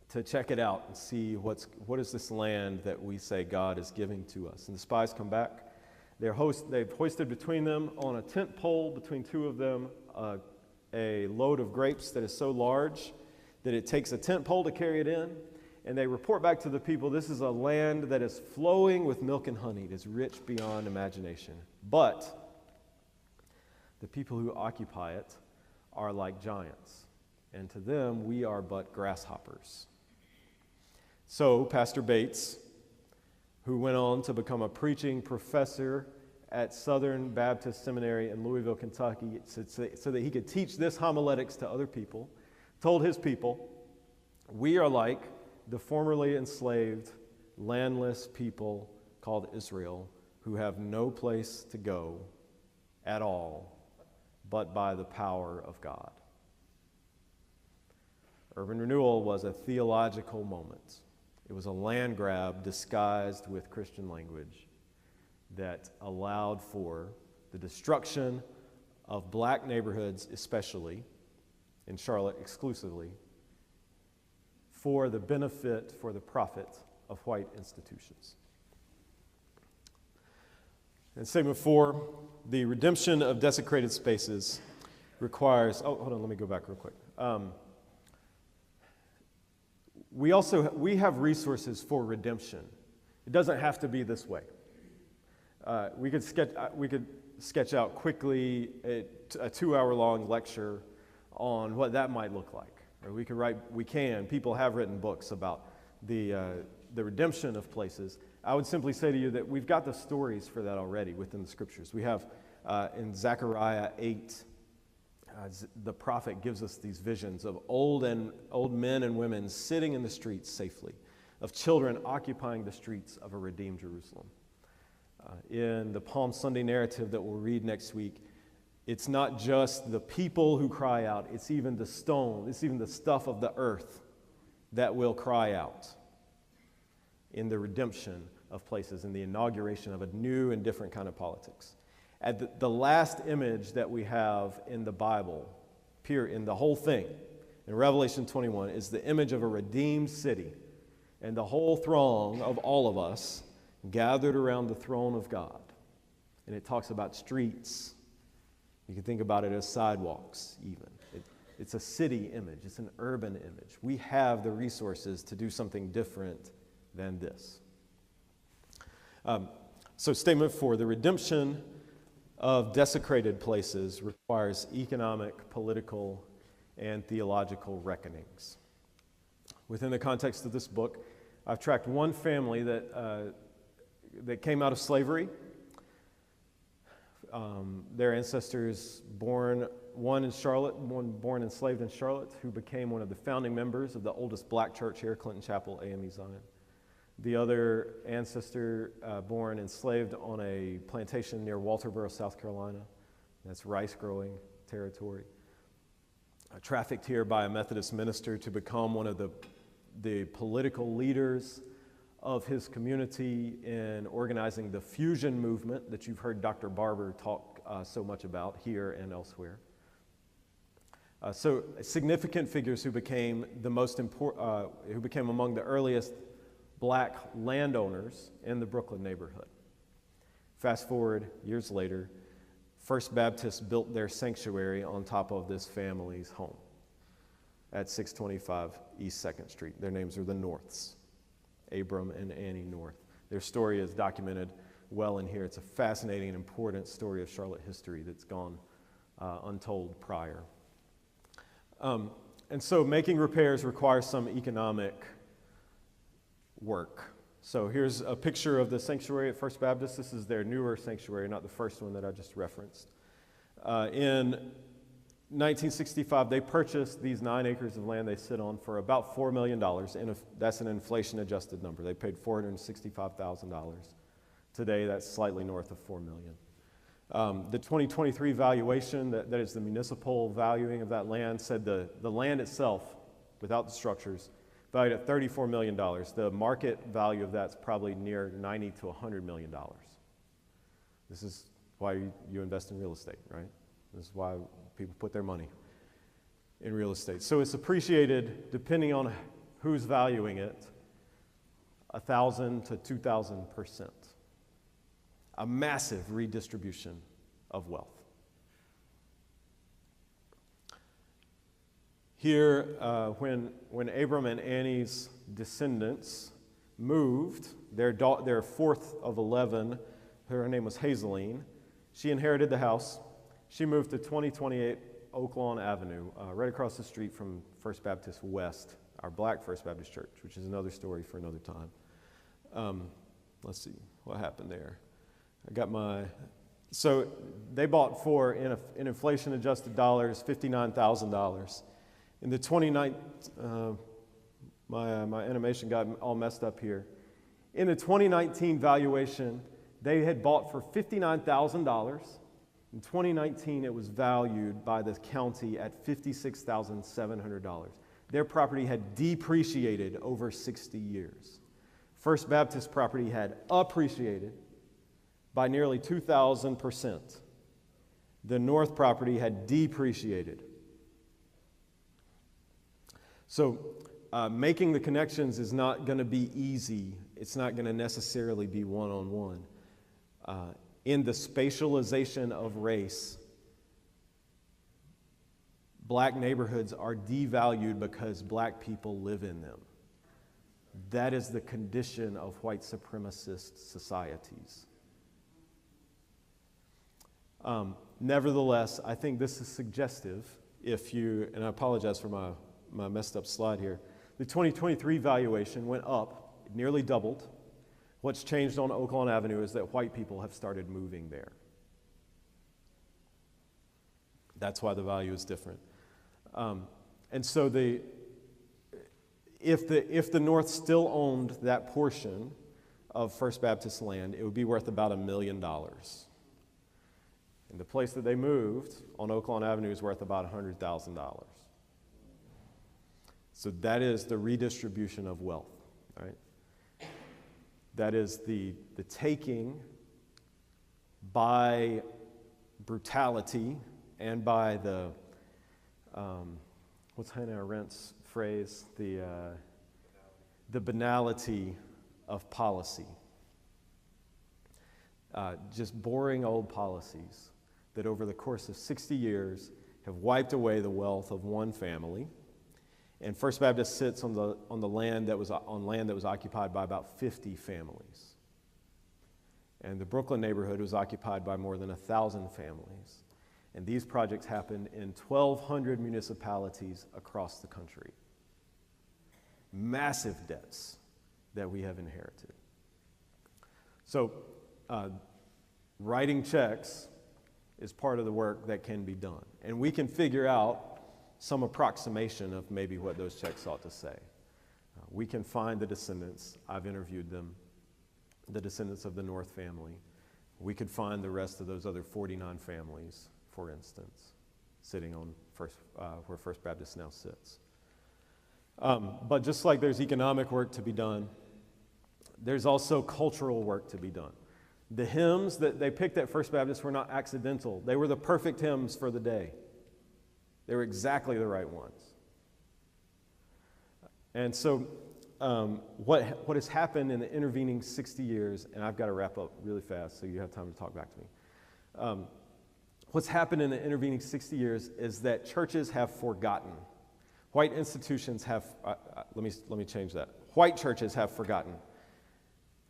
to check it out and see what is this land that we say God is giving to us. And the spies come back. They've hoisted between them on a tent pole between two of them a load of grapes that is so large that it takes a tent pole to carry it in. And they report back to the people, this is a land that is flowing with milk and honey. It is rich beyond imagination. But the people who occupy it are like giants. And to them, we are but grasshoppers. So Pastor Bates, who went on to become a preaching professor at Southern Baptist Seminary in Louisville, Kentucky, so that he could teach this homiletics to other people, told his people, we are like the formerly enslaved, landless people called Israel, who have no place to go at all but by the power of God. Urban renewal was a theological moment. It was a land grab disguised with Christian language that allowed for the destruction of black neighborhoods, especially in Charlotte exclusively, for the benefit, for the profit of white institutions. And statement 4, the redemption of desecrated spaces requires, hold on, let me go back real quick. We have resources for redemption. It doesn't have to be this way. We could sketch out quickly a 2-hour-long lecture on what that might look like. Or people have written books about the redemption of places. I would simply say to you that we've got the stories for that already within the scriptures. We have in Zechariah 8, the prophet gives us these visions of old men and women sitting in the streets safely, of children occupying the streets of a redeemed Jerusalem. In the Palm Sunday narrative that we'll read next week, it's not just the people who cry out, it's even the stone, it's even the stuff of the earth that will cry out in the redemption of places, in the inauguration of a new and different kind of politics. At the last image that we have in the Bible, in the whole thing, in Revelation 21, is the image of a redeemed city and the whole throng of all of us gathered around the throne of God. And it talks about streets. You can think about it as sidewalks, even. It's a city image. It's an urban image. We have the resources to do something different than this. So statement 4, the redemption of desecrated places requires economic, political, and theological reckonings. Within the context of this book, I've tracked one family that came out of slavery. Their ancestors one in Charlotte, one born enslaved in Charlotte, who became one of the founding members of the oldest black church here, Clinton Chapel, AME Zion. The other ancestor born enslaved on a plantation near Walterboro, South Carolina. That's rice growing territory. Trafficked here by a Methodist minister to become one of the political leaders of his community in organizing the fusion movement that you've heard Dr. Barber talk so much about here and elsewhere. So significant figures who became who became among the earliest black landowners in the Brooklyn neighborhood. Fast forward years later, First Baptist built their sanctuary on top of this family's home at 625 East 2nd Street. Their names are the Norths, Abram and Annie North. Their story is documented well in here. It's a fascinating and important story of Charlotte history that's gone untold prior. And so making repairs requires some economic work. So here's a picture of the sanctuary at First Baptist. This is their newer sanctuary, not the first one that I just referenced. In 1965, they purchased these 9 acres of land they sit on for about $4 million. That's an inflation-adjusted number. They paid $465,000. Today, that's slightly north of $4 million. The 2023 valuation, that is the municipal valuing of that land, said the land itself, without the structures, valued at $34 million. The market value of that's probably near $90 to $100 million. This is why you invest in real estate, right? This is why people put their money in real estate. So it's appreciated, depending on who's valuing it, 1,000 to 2,000%. A massive redistribution of wealth. Here, when Abram and Annie's descendants moved, their fourth of 11, her name was Hazeline, she inherited the house. She moved to 2028 Oak Lawn Avenue, right across the street from First Baptist West, our black First Baptist Church, which is another story for another time. Let's see what happened there. So they bought for, in inflation-adjusted dollars, $59,000. In the 2019, my animation got all messed up here. In the 2019 valuation, they had bought for $59,000. In 2019, it was valued by the county at $56,700. their property had depreciated over 60 years. First Baptist property had appreciated by nearly 2,000%. The North property had depreciated. So making the connections is not going to be easy. It's not going to necessarily be one-on-one. In the spatialization of race, black neighborhoods are devalued because black people live in them. That is the condition of white supremacist societies. Nevertheless, I think this is suggestive if you, and I apologize for my messed up slide here. The 2023 valuation went up, it nearly doubled. What's changed on Oaklawn Avenue is that white people have started moving there. That's why the value is different. And so if the North still owned that portion of First Baptist land, it would be worth about $1 million. And the place that they moved on Oaklawn Avenue is worth about $100,000. So that is the redistribution of wealth, right? That is the taking by brutality and by the, what's Hannah Arendt's phrase? The banality of policy. Just boring old policies that over the course of 60 years have wiped away the wealth of one family. And First Baptist sits on the land that was occupied by about 50 families. And the Brooklyn neighborhood was occupied by more than 1,000 families. And these projects happened in 1,200 municipalities across the country. Massive debts that we have inherited. So, writing checks is part of the work that can be done. And we can figure out some approximation of maybe what those checks ought to say. We can find the descendants. I've interviewed them, the descendants of the North family. We could find the rest of those other 49 families, for instance, sitting on where First Baptist now sits. But just like there's economic work to be done, there's also cultural work to be done. The hymns that they picked at First Baptist were not accidental. They were the perfect hymns for the day. They were exactly the right ones. And so what has happened in the intervening 60 years, and I've got to wrap up really fast so you have time to talk back to me. What's happened in the intervening 60 years is that churches have forgotten. White institutions have, let me change that. White churches have forgotten.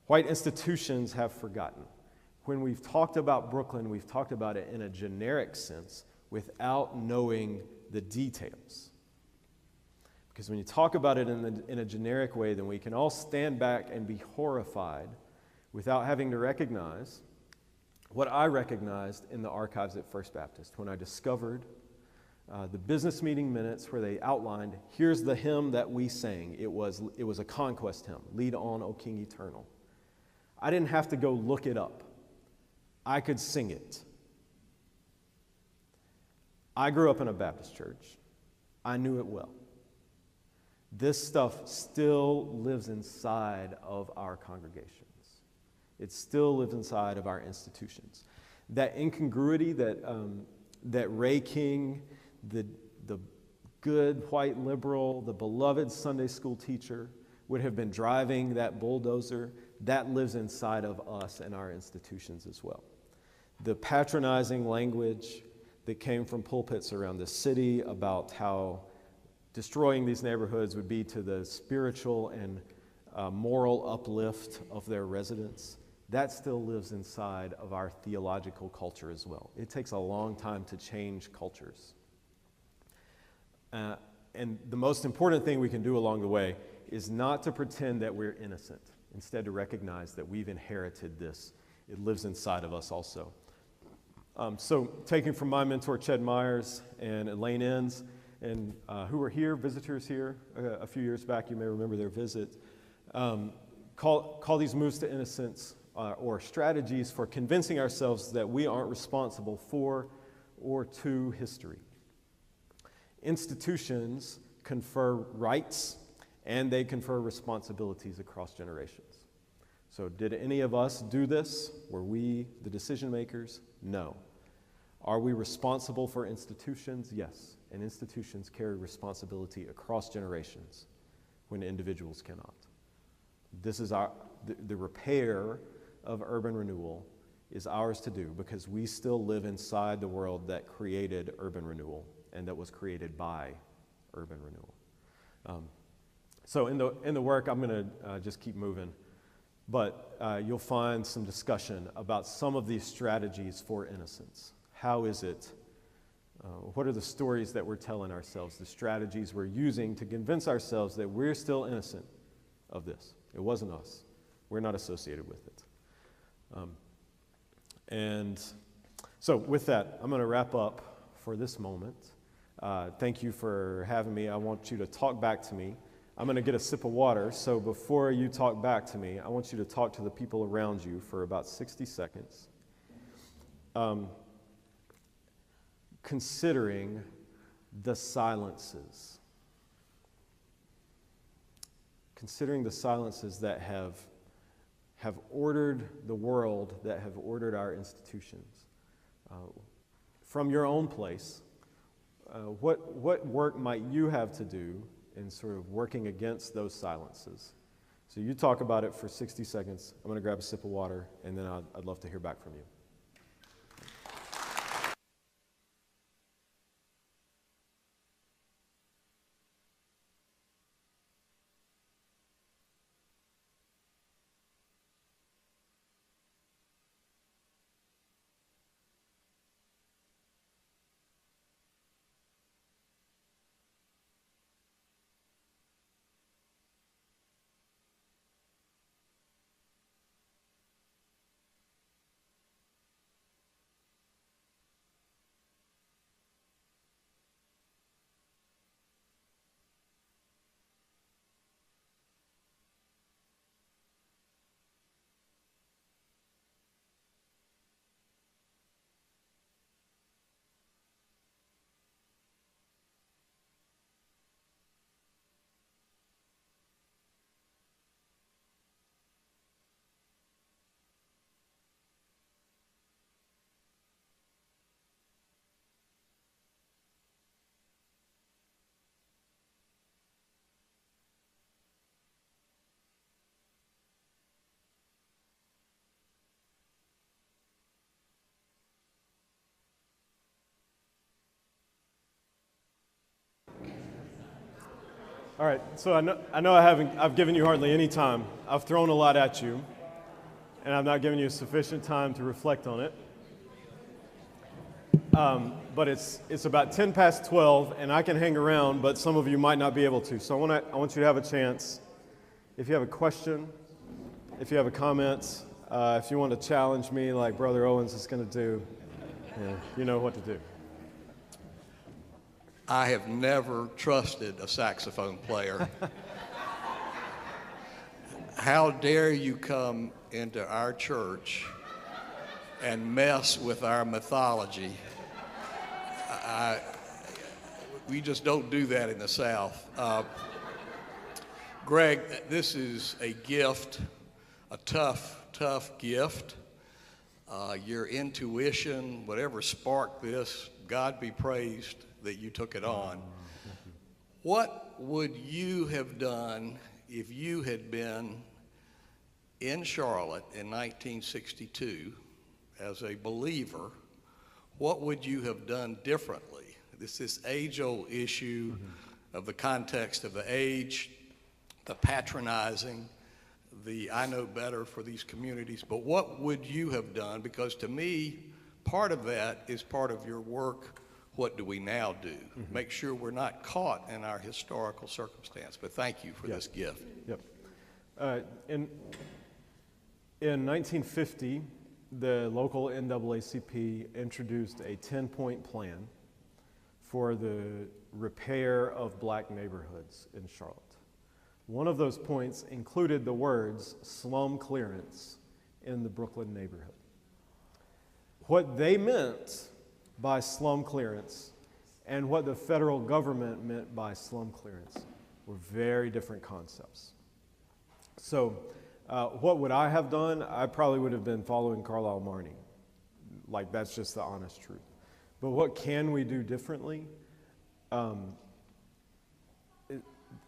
White institutions have forgotten. When we've talked about Brooklyn, we've talked about it in a generic sense without knowing the details. Because when you talk about it in a generic way, then we can all stand back and be horrified without having to recognize what I recognized in the archives at First Baptist when I discovered the business meeting minutes where they outlined, here's the hymn that we sang. It was a conquest hymn, Lead On, O King Eternal. I didn't have to go look it up. I could sing it. I grew up in a Baptist church. I knew it well. This stuff still lives inside of our congregations. It still lives inside of our institutions. That incongruity that Ray King, the good white liberal, the beloved Sunday school teacher, would have been driving that bulldozer, that lives inside of us and our institutions as well. The patronizing language that came from pulpits around the city about how destroying these neighborhoods would be to the spiritual and moral uplift of their residents, that still lives inside of our theological culture as well. It takes a long time to change cultures. And the most important thing we can do along the way is not to pretend that we're innocent. Instead, to recognize that we've inherited this. It lives inside of us also. So taking from my mentor, Ched Myers and Elaine Enns, and who were here, visitors here a few years back, you may remember their visit, call these moves to innocence or strategies for convincing ourselves that we aren't responsible for or to history. Institutions confer rights and they confer responsibilities across generations. So did any of us do this? Were we the decision makers? No. Are we responsible for institutions? Yes. And institutions carry responsibility across generations when individuals cannot. This is the repair of urban renewal is ours to do because we still live inside the world that created urban renewal and that was created by urban renewal. So in the work, I'm going to just keep moving, but you'll find some discussion about some of these strategies for innocence. How is it? What are the stories that we're telling ourselves, the strategies we're using to convince ourselves that we're still innocent of this? It wasn't us. We're not associated with it. And so with that, I'm going to wrap up for this moment. Thank you for having me. I want you to talk back to me. I'm going to get a sip of water, so before you talk back to me, I want you to talk to the people around you for about 60 seconds. Considering the silences. Considering the silences that have ordered the world, that have ordered our institutions. From your own place, what work might you have to do in sort of working against those silences? So you talk about it for 60 seconds. I'm going to grab a sip of water, and then I'd love to hear back from you. All right, so I know I've given you hardly any time. I've thrown a lot at you, and I've not given you sufficient time to reflect on it. But it's about 10 past 12, and I can hang around, but some of you might not be able to. So I want you to have a chance. If you have a question, if you have a comment, if you want to challenge me like Brother Owens is going to do, you know what to do. I have never trusted a saxophone player. How dare you come into our church and mess with our mythology? We just don't do that in the South. Greg, this is a gift, a tough gift. Your intuition, whatever sparked this, God be praised that you took it on. What would you have done if you had been in Charlotte in 1962 as a believer? What would you have done differently? This age-old issue of the context of the age, the patronizing, the I know better for these communities, but what would you have done? Because to me, part of that is part of your work. What do we now do? Make sure we're not caught in our historical circumstance. But thank you for this gift. Yep. In 1950, the local NAACP introduced a 10-point plan for the repair of black neighborhoods in Charlotte. One of those points included the words slum clearance in the Brooklyn neighborhood. What they meant by slum clearance and what the federal government meant by slum clearance were very different concepts. So what would I have done? I probably would have been following Carlisle Marney. Like, that's just the honest truth. But what can we do differently?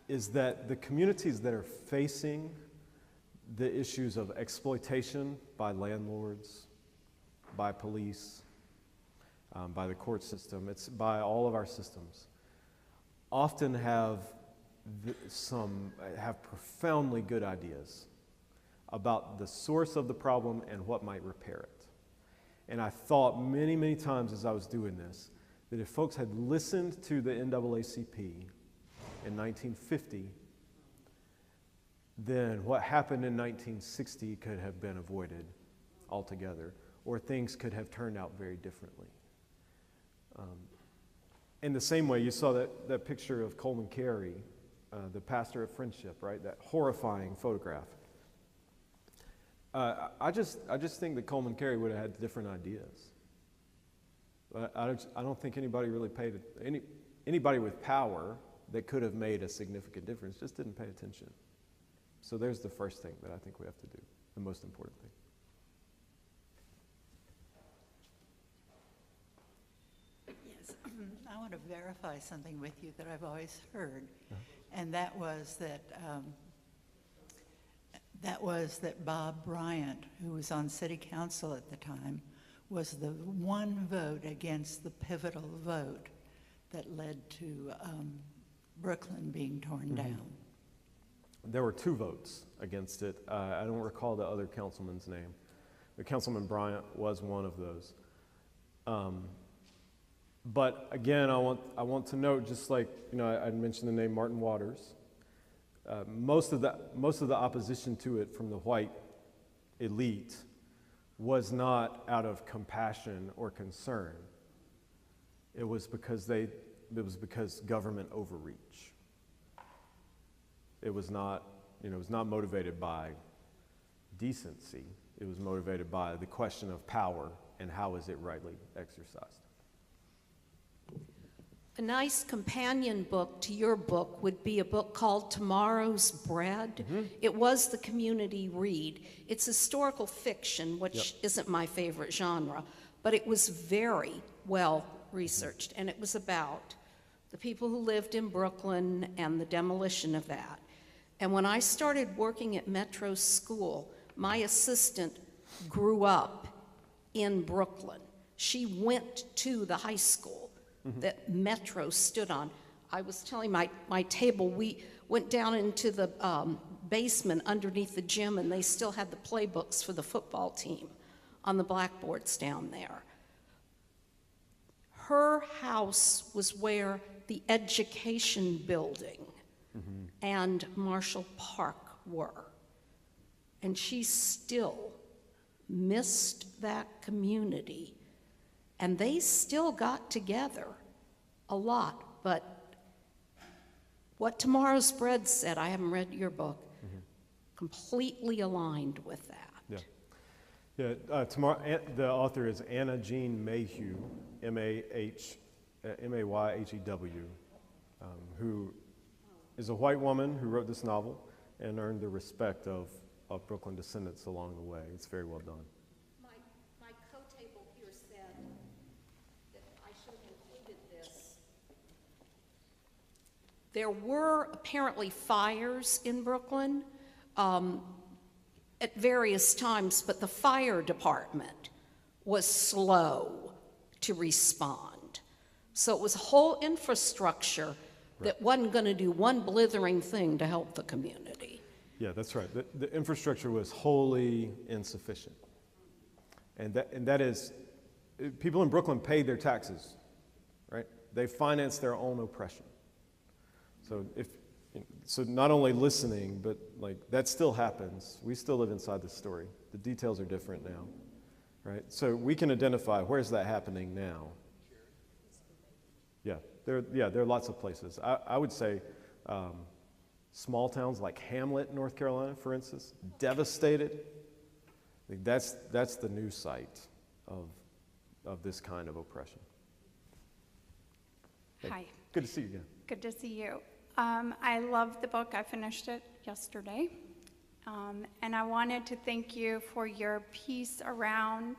Is that the communities that are facing the issues of exploitation by landlords, by police, by the court system, it's by all of our systems, often have profoundly good ideas about the source of the problem and what might repair it. And I thought many, many times as I was doing this, that if folks had listened to the NAACP in 1950, then what happened in 1960 could have been avoided altogether, or things could have turned out very differently. In the same way, you saw that picture of Coleman Carey, the pastor of Friendship, right? That horrifying photograph. I just think that Coleman Carey would have had different ideas. I don't think anybody really anybody with power that could have made a significant difference just didn't pay attention. So there's the first thing that I think we have to do, the most important thing. Yes, I want to verify something with you that I've always heard, and that was that Bob Bryant, who was on city council at the time, was the one vote against the pivotal vote that led to Brooklyn being torn down. There were 2 votes against it. I don't recall the other councilman's name, but Councilman Bryant was one of those. But again, I want to note, just like I mentioned the name Martin Waters. Most of the opposition to it from the white elite was not out of compassion or concern. It was because government overreach. It was not motivated by decency. It was motivated by the question of power and how is it rightly exercised. A nice companion book to your book would be a book called Tomorrow's Bread. It was the community read. It's historical fiction, which isn't my favorite genre, but it was very well researched, and it was about the people who lived in Brooklyn and the demolition of that. And when I started working at Metro School, my assistant grew up in Brooklyn. She went to the high school that Metro stood on. I was telling my table, we went down into the basement underneath the gym, and they still had the playbooks for the football team on the blackboards down there. Her house was where the education building and Marshall Park were. And she still missed that community. And they still got together a lot. But what Tomorrow's Bread said, I haven't read your book, completely aligned with that. The author is Anna Jean Mayhew, M-A-Y-H-E-W, who is a white woman who wrote this novel and earned the respect of Brooklyn descendants along the way. It's very well done. My co-table here said that I should have included this. There were apparently fires in Brooklyn at various times, but the fire department was slow to respond. So it was a whole infrastructure that wasn't going to do one blithering thing to help the community. Yeah, that's right. The infrastructure was wholly insufficient. And that is, people in Brooklyn paid their taxes, right? They financed their own oppression. So not only listening, but like that still happens. We still live inside the story. The details are different now, right? So we can identify where's that happening now. There are lots of places. I would say small towns like Hamlet, North Carolina, for instance, devastated. Like that's the new site of this kind of oppression. Hi. Good to see you again. Good to see you. I love the book. I finished it yesterday. And I wanted to thank you for your piece around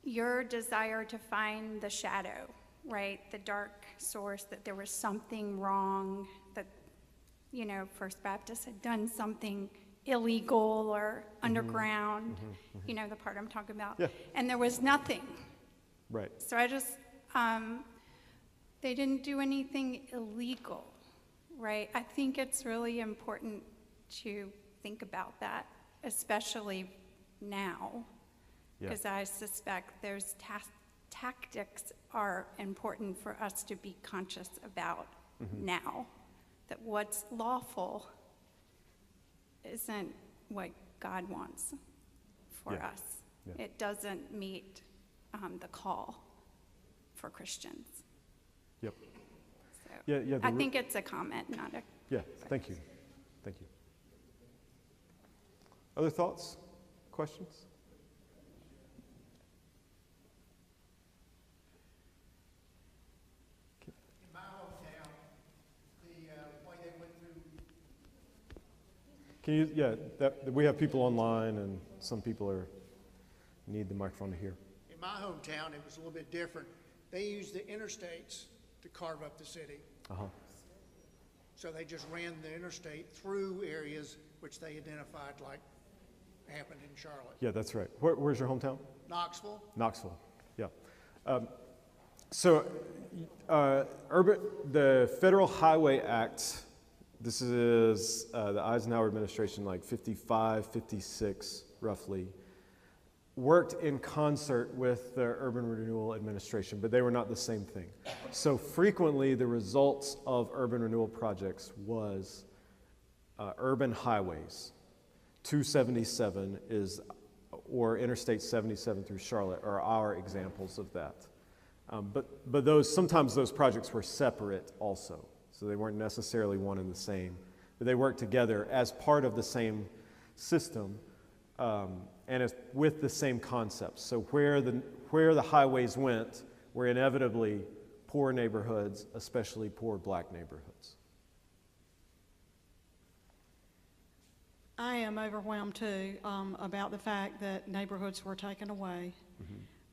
your desire to find the shadow, right? The dark source, that there was something wrong, that, First Baptist had done something illegal or underground, the part I'm talking about. Yeah. And there was nothing. Right. So I just, they didn't do anything illegal, right? I think it's really important to think about that, especially now, Yeah. because I suspect there's tactics are important for us to be conscious about now, that what's lawful isn't what God wants for Yeah. us. Yeah. It doesn't meet the call for Christians. Yep. So Yeah, I think it's a comment, not a. Yeah, thank you. Thank you. Other thoughts? Questions? In my hometown, the way they went through. Can you, we have people online and some people need the microphone to hear. In my hometown, it was a little bit different. They used the interstates to carve up the city. Uh-huh. So they just ran the interstate through areas which they identified like happened in Charlotte. Yeah, that's right. Where's your hometown? Knoxville. Knoxville, yeah. The Federal Highway Act, this is the Eisenhower administration, like 55, 56, roughly, worked in concert with the Urban Renewal Administration, but they were not the same thing. So frequently, the results of urban renewal projects was urban highways. 277 or Interstate 77 through Charlotte are our examples of that. But sometimes those projects were separate also. So they weren't necessarily one and the same, but they worked together as part of the same system and with the same concepts. So where the highways went were inevitably poor neighborhoods, especially poor black neighborhoods. I am overwhelmed too about the fact that neighborhoods were taken away,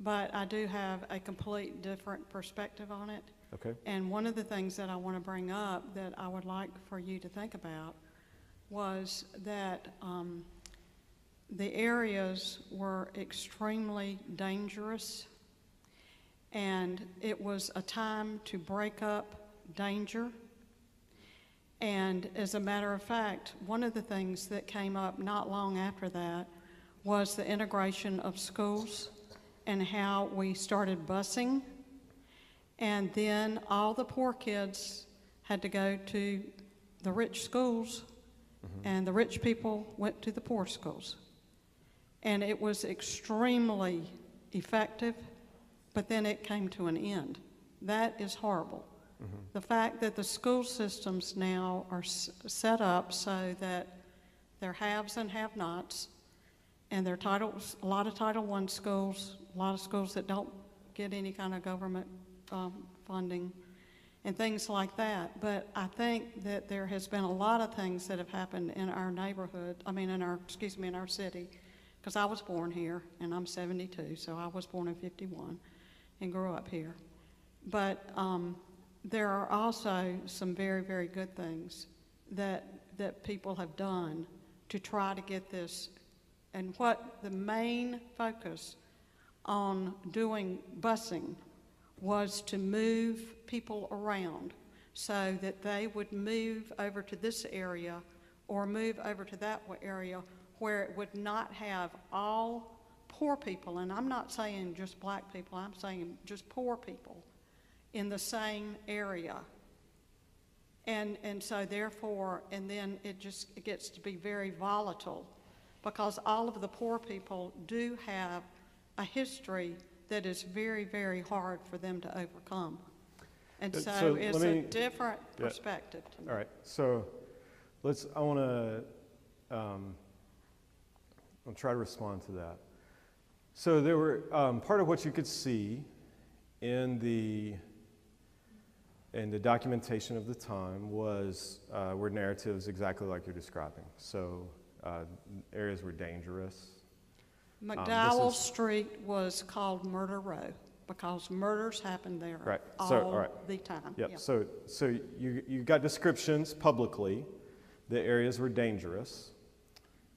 but I do have a complete different perspective on it. Okay. And one of the things that I want to bring up that I would like for you to think about was that the areas were extremely dangerous, and it was a time to break up danger. And as a matter of fact, one of the things that came up not long after that was the integration of schools and how we started busing. And then all the poor kids had to go to the rich schools, and the rich people went to the poor schools. And it was extremely effective, but then it came to an end. That is horrible. The fact that the school systems now are set up so that they're haves and have-nots, and they're a lot of Title I schools, a lot of schools that don't get any kind of government funding, and things like that. But I think that there has been a lot of things that have happened in our neighborhood, in our city, because I was born here, and I'm 72, so I was born in 51 and grew up here. But there are also some very, very good things that people have done to try to get this. And what the main focus on doing busing was to move people around so that they would move over to this area or move over to that area where it would not have all poor people, and I'm not saying just black people, I'm saying just poor people in the same area. And so therefore, and then it gets to be very volatile, because all of the poor people do have a history that is very, very hard for them to overcome. And so it's a different perspective to me. All right, so I'll try to respond to that. So there were, part of what you could see in the And the documentation of the time were narratives exactly like you're describing. So areas were dangerous. McDowell Street was called Murder Row because murders happened there all the time. Yep. Yeah. So you got descriptions publicly that areas were dangerous,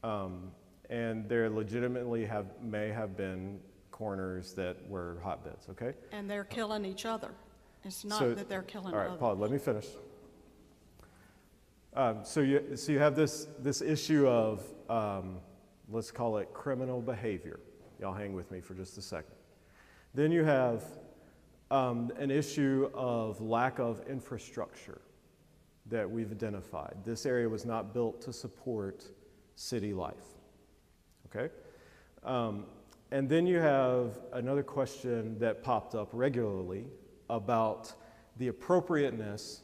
and there legitimately may have been corners that were hotbeds. Okay. And they're killing each other. It's not that they're killing others. All right, others. Paul, let me finish. So you have this issue of let's call it criminal behavior. Y'all hang with me for just a second. Then you have an issue of lack of infrastructure that we've identified. This area was not built to support city life. Okay? And then you have another question that popped up regularly about the appropriateness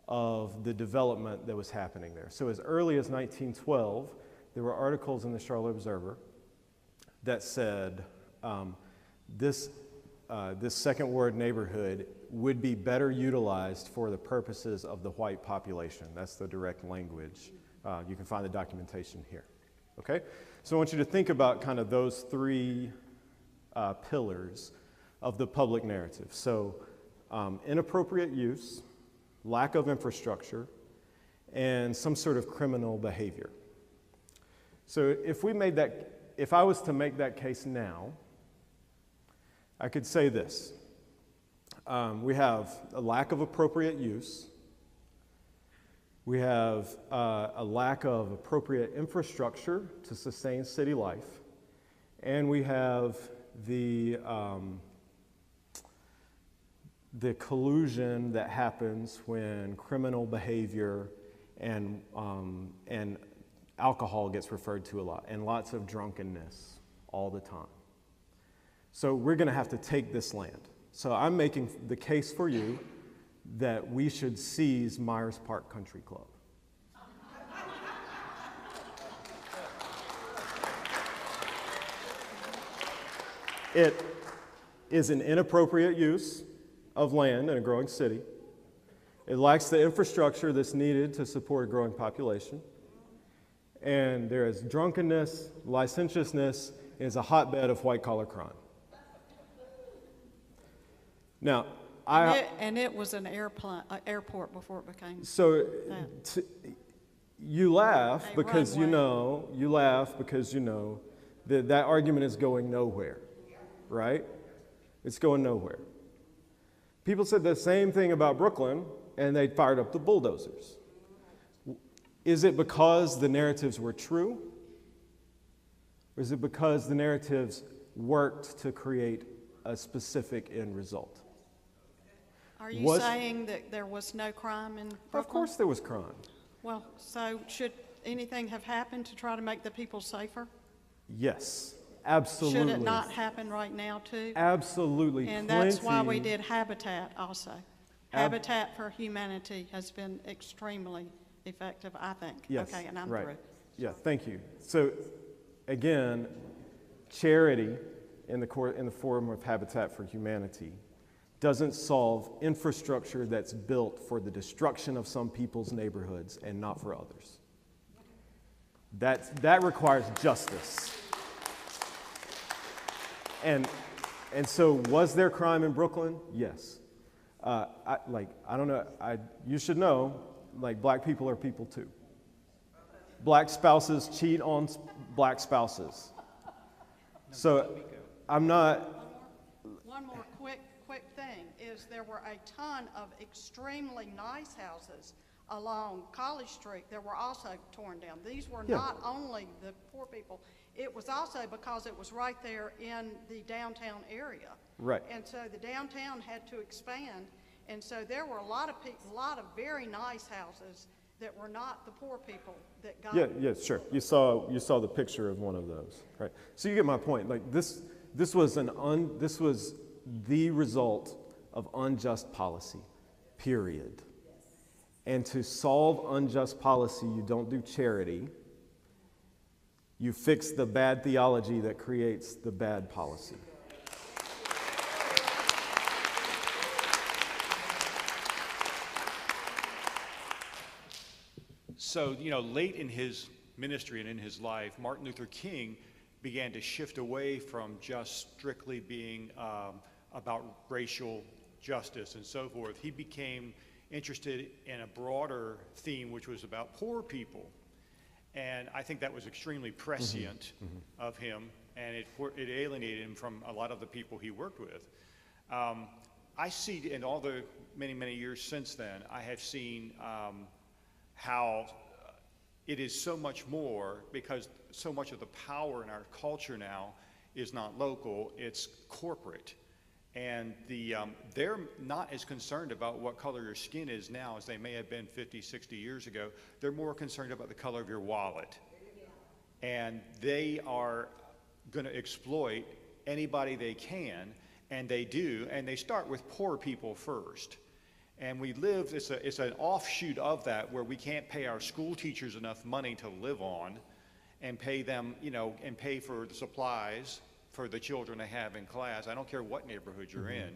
of the development that was happening there. So as early as 1912, there were articles in the Charlotte Observer that said this Second Ward neighborhood would be better utilized for the purposes of the white population. That's the direct language. You can find the documentation here. Okay? So I want you to think about kind of those three pillars of the public narrative. So inappropriate use, lack of infrastructure, and some sort of criminal behavior. So if I was to make that case now, I could say this. We have a lack of appropriate use. We have a lack of appropriate infrastructure to sustain city life. And we have the collusion that happens when criminal behavior and alcohol gets referred to a lot, and lots of drunkenness all the time. So we're going to have to take this land. So I'm making the case for you that we should seize Myers Park Country Club. It is an inappropriate use of land in a growing city. It lacks the infrastructure that's needed to support a growing population. And there is drunkenness, licentiousness, and is a hotbed of white-collar crime. Now, it was an airport before it became. So you laugh because you know that argument is going nowhere, right? It's going nowhere. People said the same thing about Brooklyn, and they fired up the bulldozers. Is it because the narratives were true? Or is it because the narratives worked to create a specific end result? Are you saying that there was no crime in Brooklyn? Of course there was crime. Well, so should anything have happened to try to make the people safer? Yes, absolutely. Should it not happen right now too? Absolutely. And that's why we did Habitat also. Habitat for Humanity has been extremely effective, I think. Yes, okay, and I'm right. through. Yeah, thank you. So, again, charity in the form of Habitat for Humanity doesn't solve infrastructure that's built for the destruction of some people's neighborhoods and not for others. That requires justice. And so, was there crime in Brooklyn? Yes. I don't know. You should know. Black people are people too. Black spouses cheat on black spouses. So I'm not. One more quick thing is there were a ton of extremely nice houses along College Street that were also torn down. These were not only the poor people. It was also because it was right there in the downtown area. Right. And so the downtown had to expand. And so there were a lot of very nice houses that were not the poor people that got. Yeah, sure. You saw the picture of one of those, right? So you get my point. This was the result of unjust policy, period. And to solve unjust policy, you don't do charity. You fix the bad theology that creates the bad policy. So, late in his ministry and in his life, Martin Luther King began to shift away from just strictly being about racial justice and so forth. He became interested in a broader theme, which was about poor people. And I think that was extremely prescient of him, and it alienated him from a lot of the people he worked with. I see in all the many, many years since then, I have seen how it is so much more, because so much of the power in our culture now is not local, it's corporate. And they're not as concerned about what color your skin is now as they may have been 50, 60 years ago. They're more concerned about the color of your wallet. And they are going to exploit anybody they can, and they do, and they start with poor people first. And we live, it's an offshoot of that, where we can't pay our school teachers enough money to live on and pay them, and pay for the supplies for the children to have in class. I don't care what neighborhood you're in.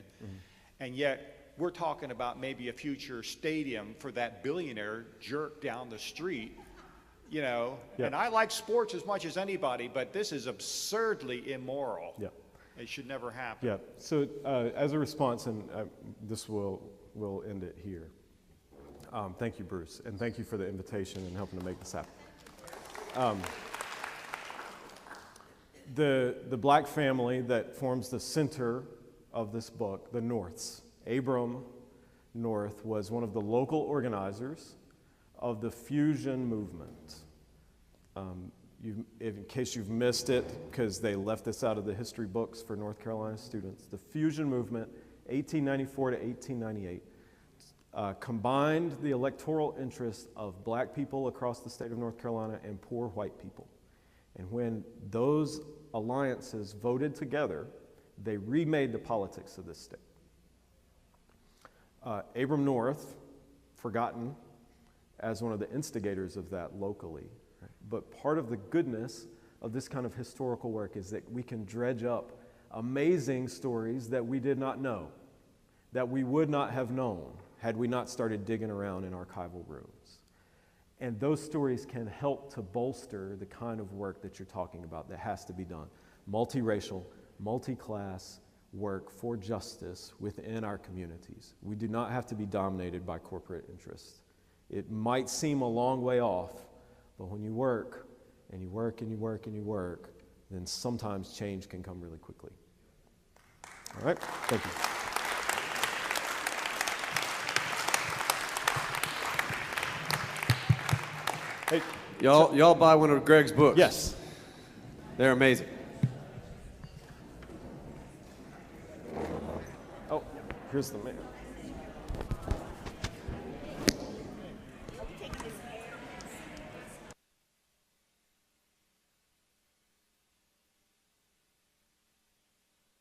And yet we're talking about maybe a future stadium for that billionaire jerk down the street, And I like sports as much as anybody, but this is absurdly immoral. It should never happen. So as a response, and this will end it here. Thank you, Bruce, and thank you for the invitation and helping to make this happen. The black family that forms the center of this book, the Norths, Abram North was one of the local organizers of the Fusion movement. In case you've missed it, because they left this out of the history books for North Carolina students, the Fusion movement, 1894 to 1898, combined the electoral interests of black people across the state of North Carolina and poor white people. And when those alliances voted together, they remade the politics of this state. Abram North, forgotten as one of the instigators of that locally, right? But part of the goodness of this kind of historical work is that we can dredge up amazing stories that we did not know, that we would not have known had we not started digging around in archival rooms. And those stories can help to bolster the kind of work that you're talking about that has to be done. Multiracial, multi-class work for justice within our communities. We do not have to be dominated by corporate interests. It might seem a long way off, but when you work, and you work, and you work, and you work, then sometimes change can come really quickly. All right, thank you. Hey, y'all buy one of Greg's books? Yes. They're amazing. Oh, here's the man.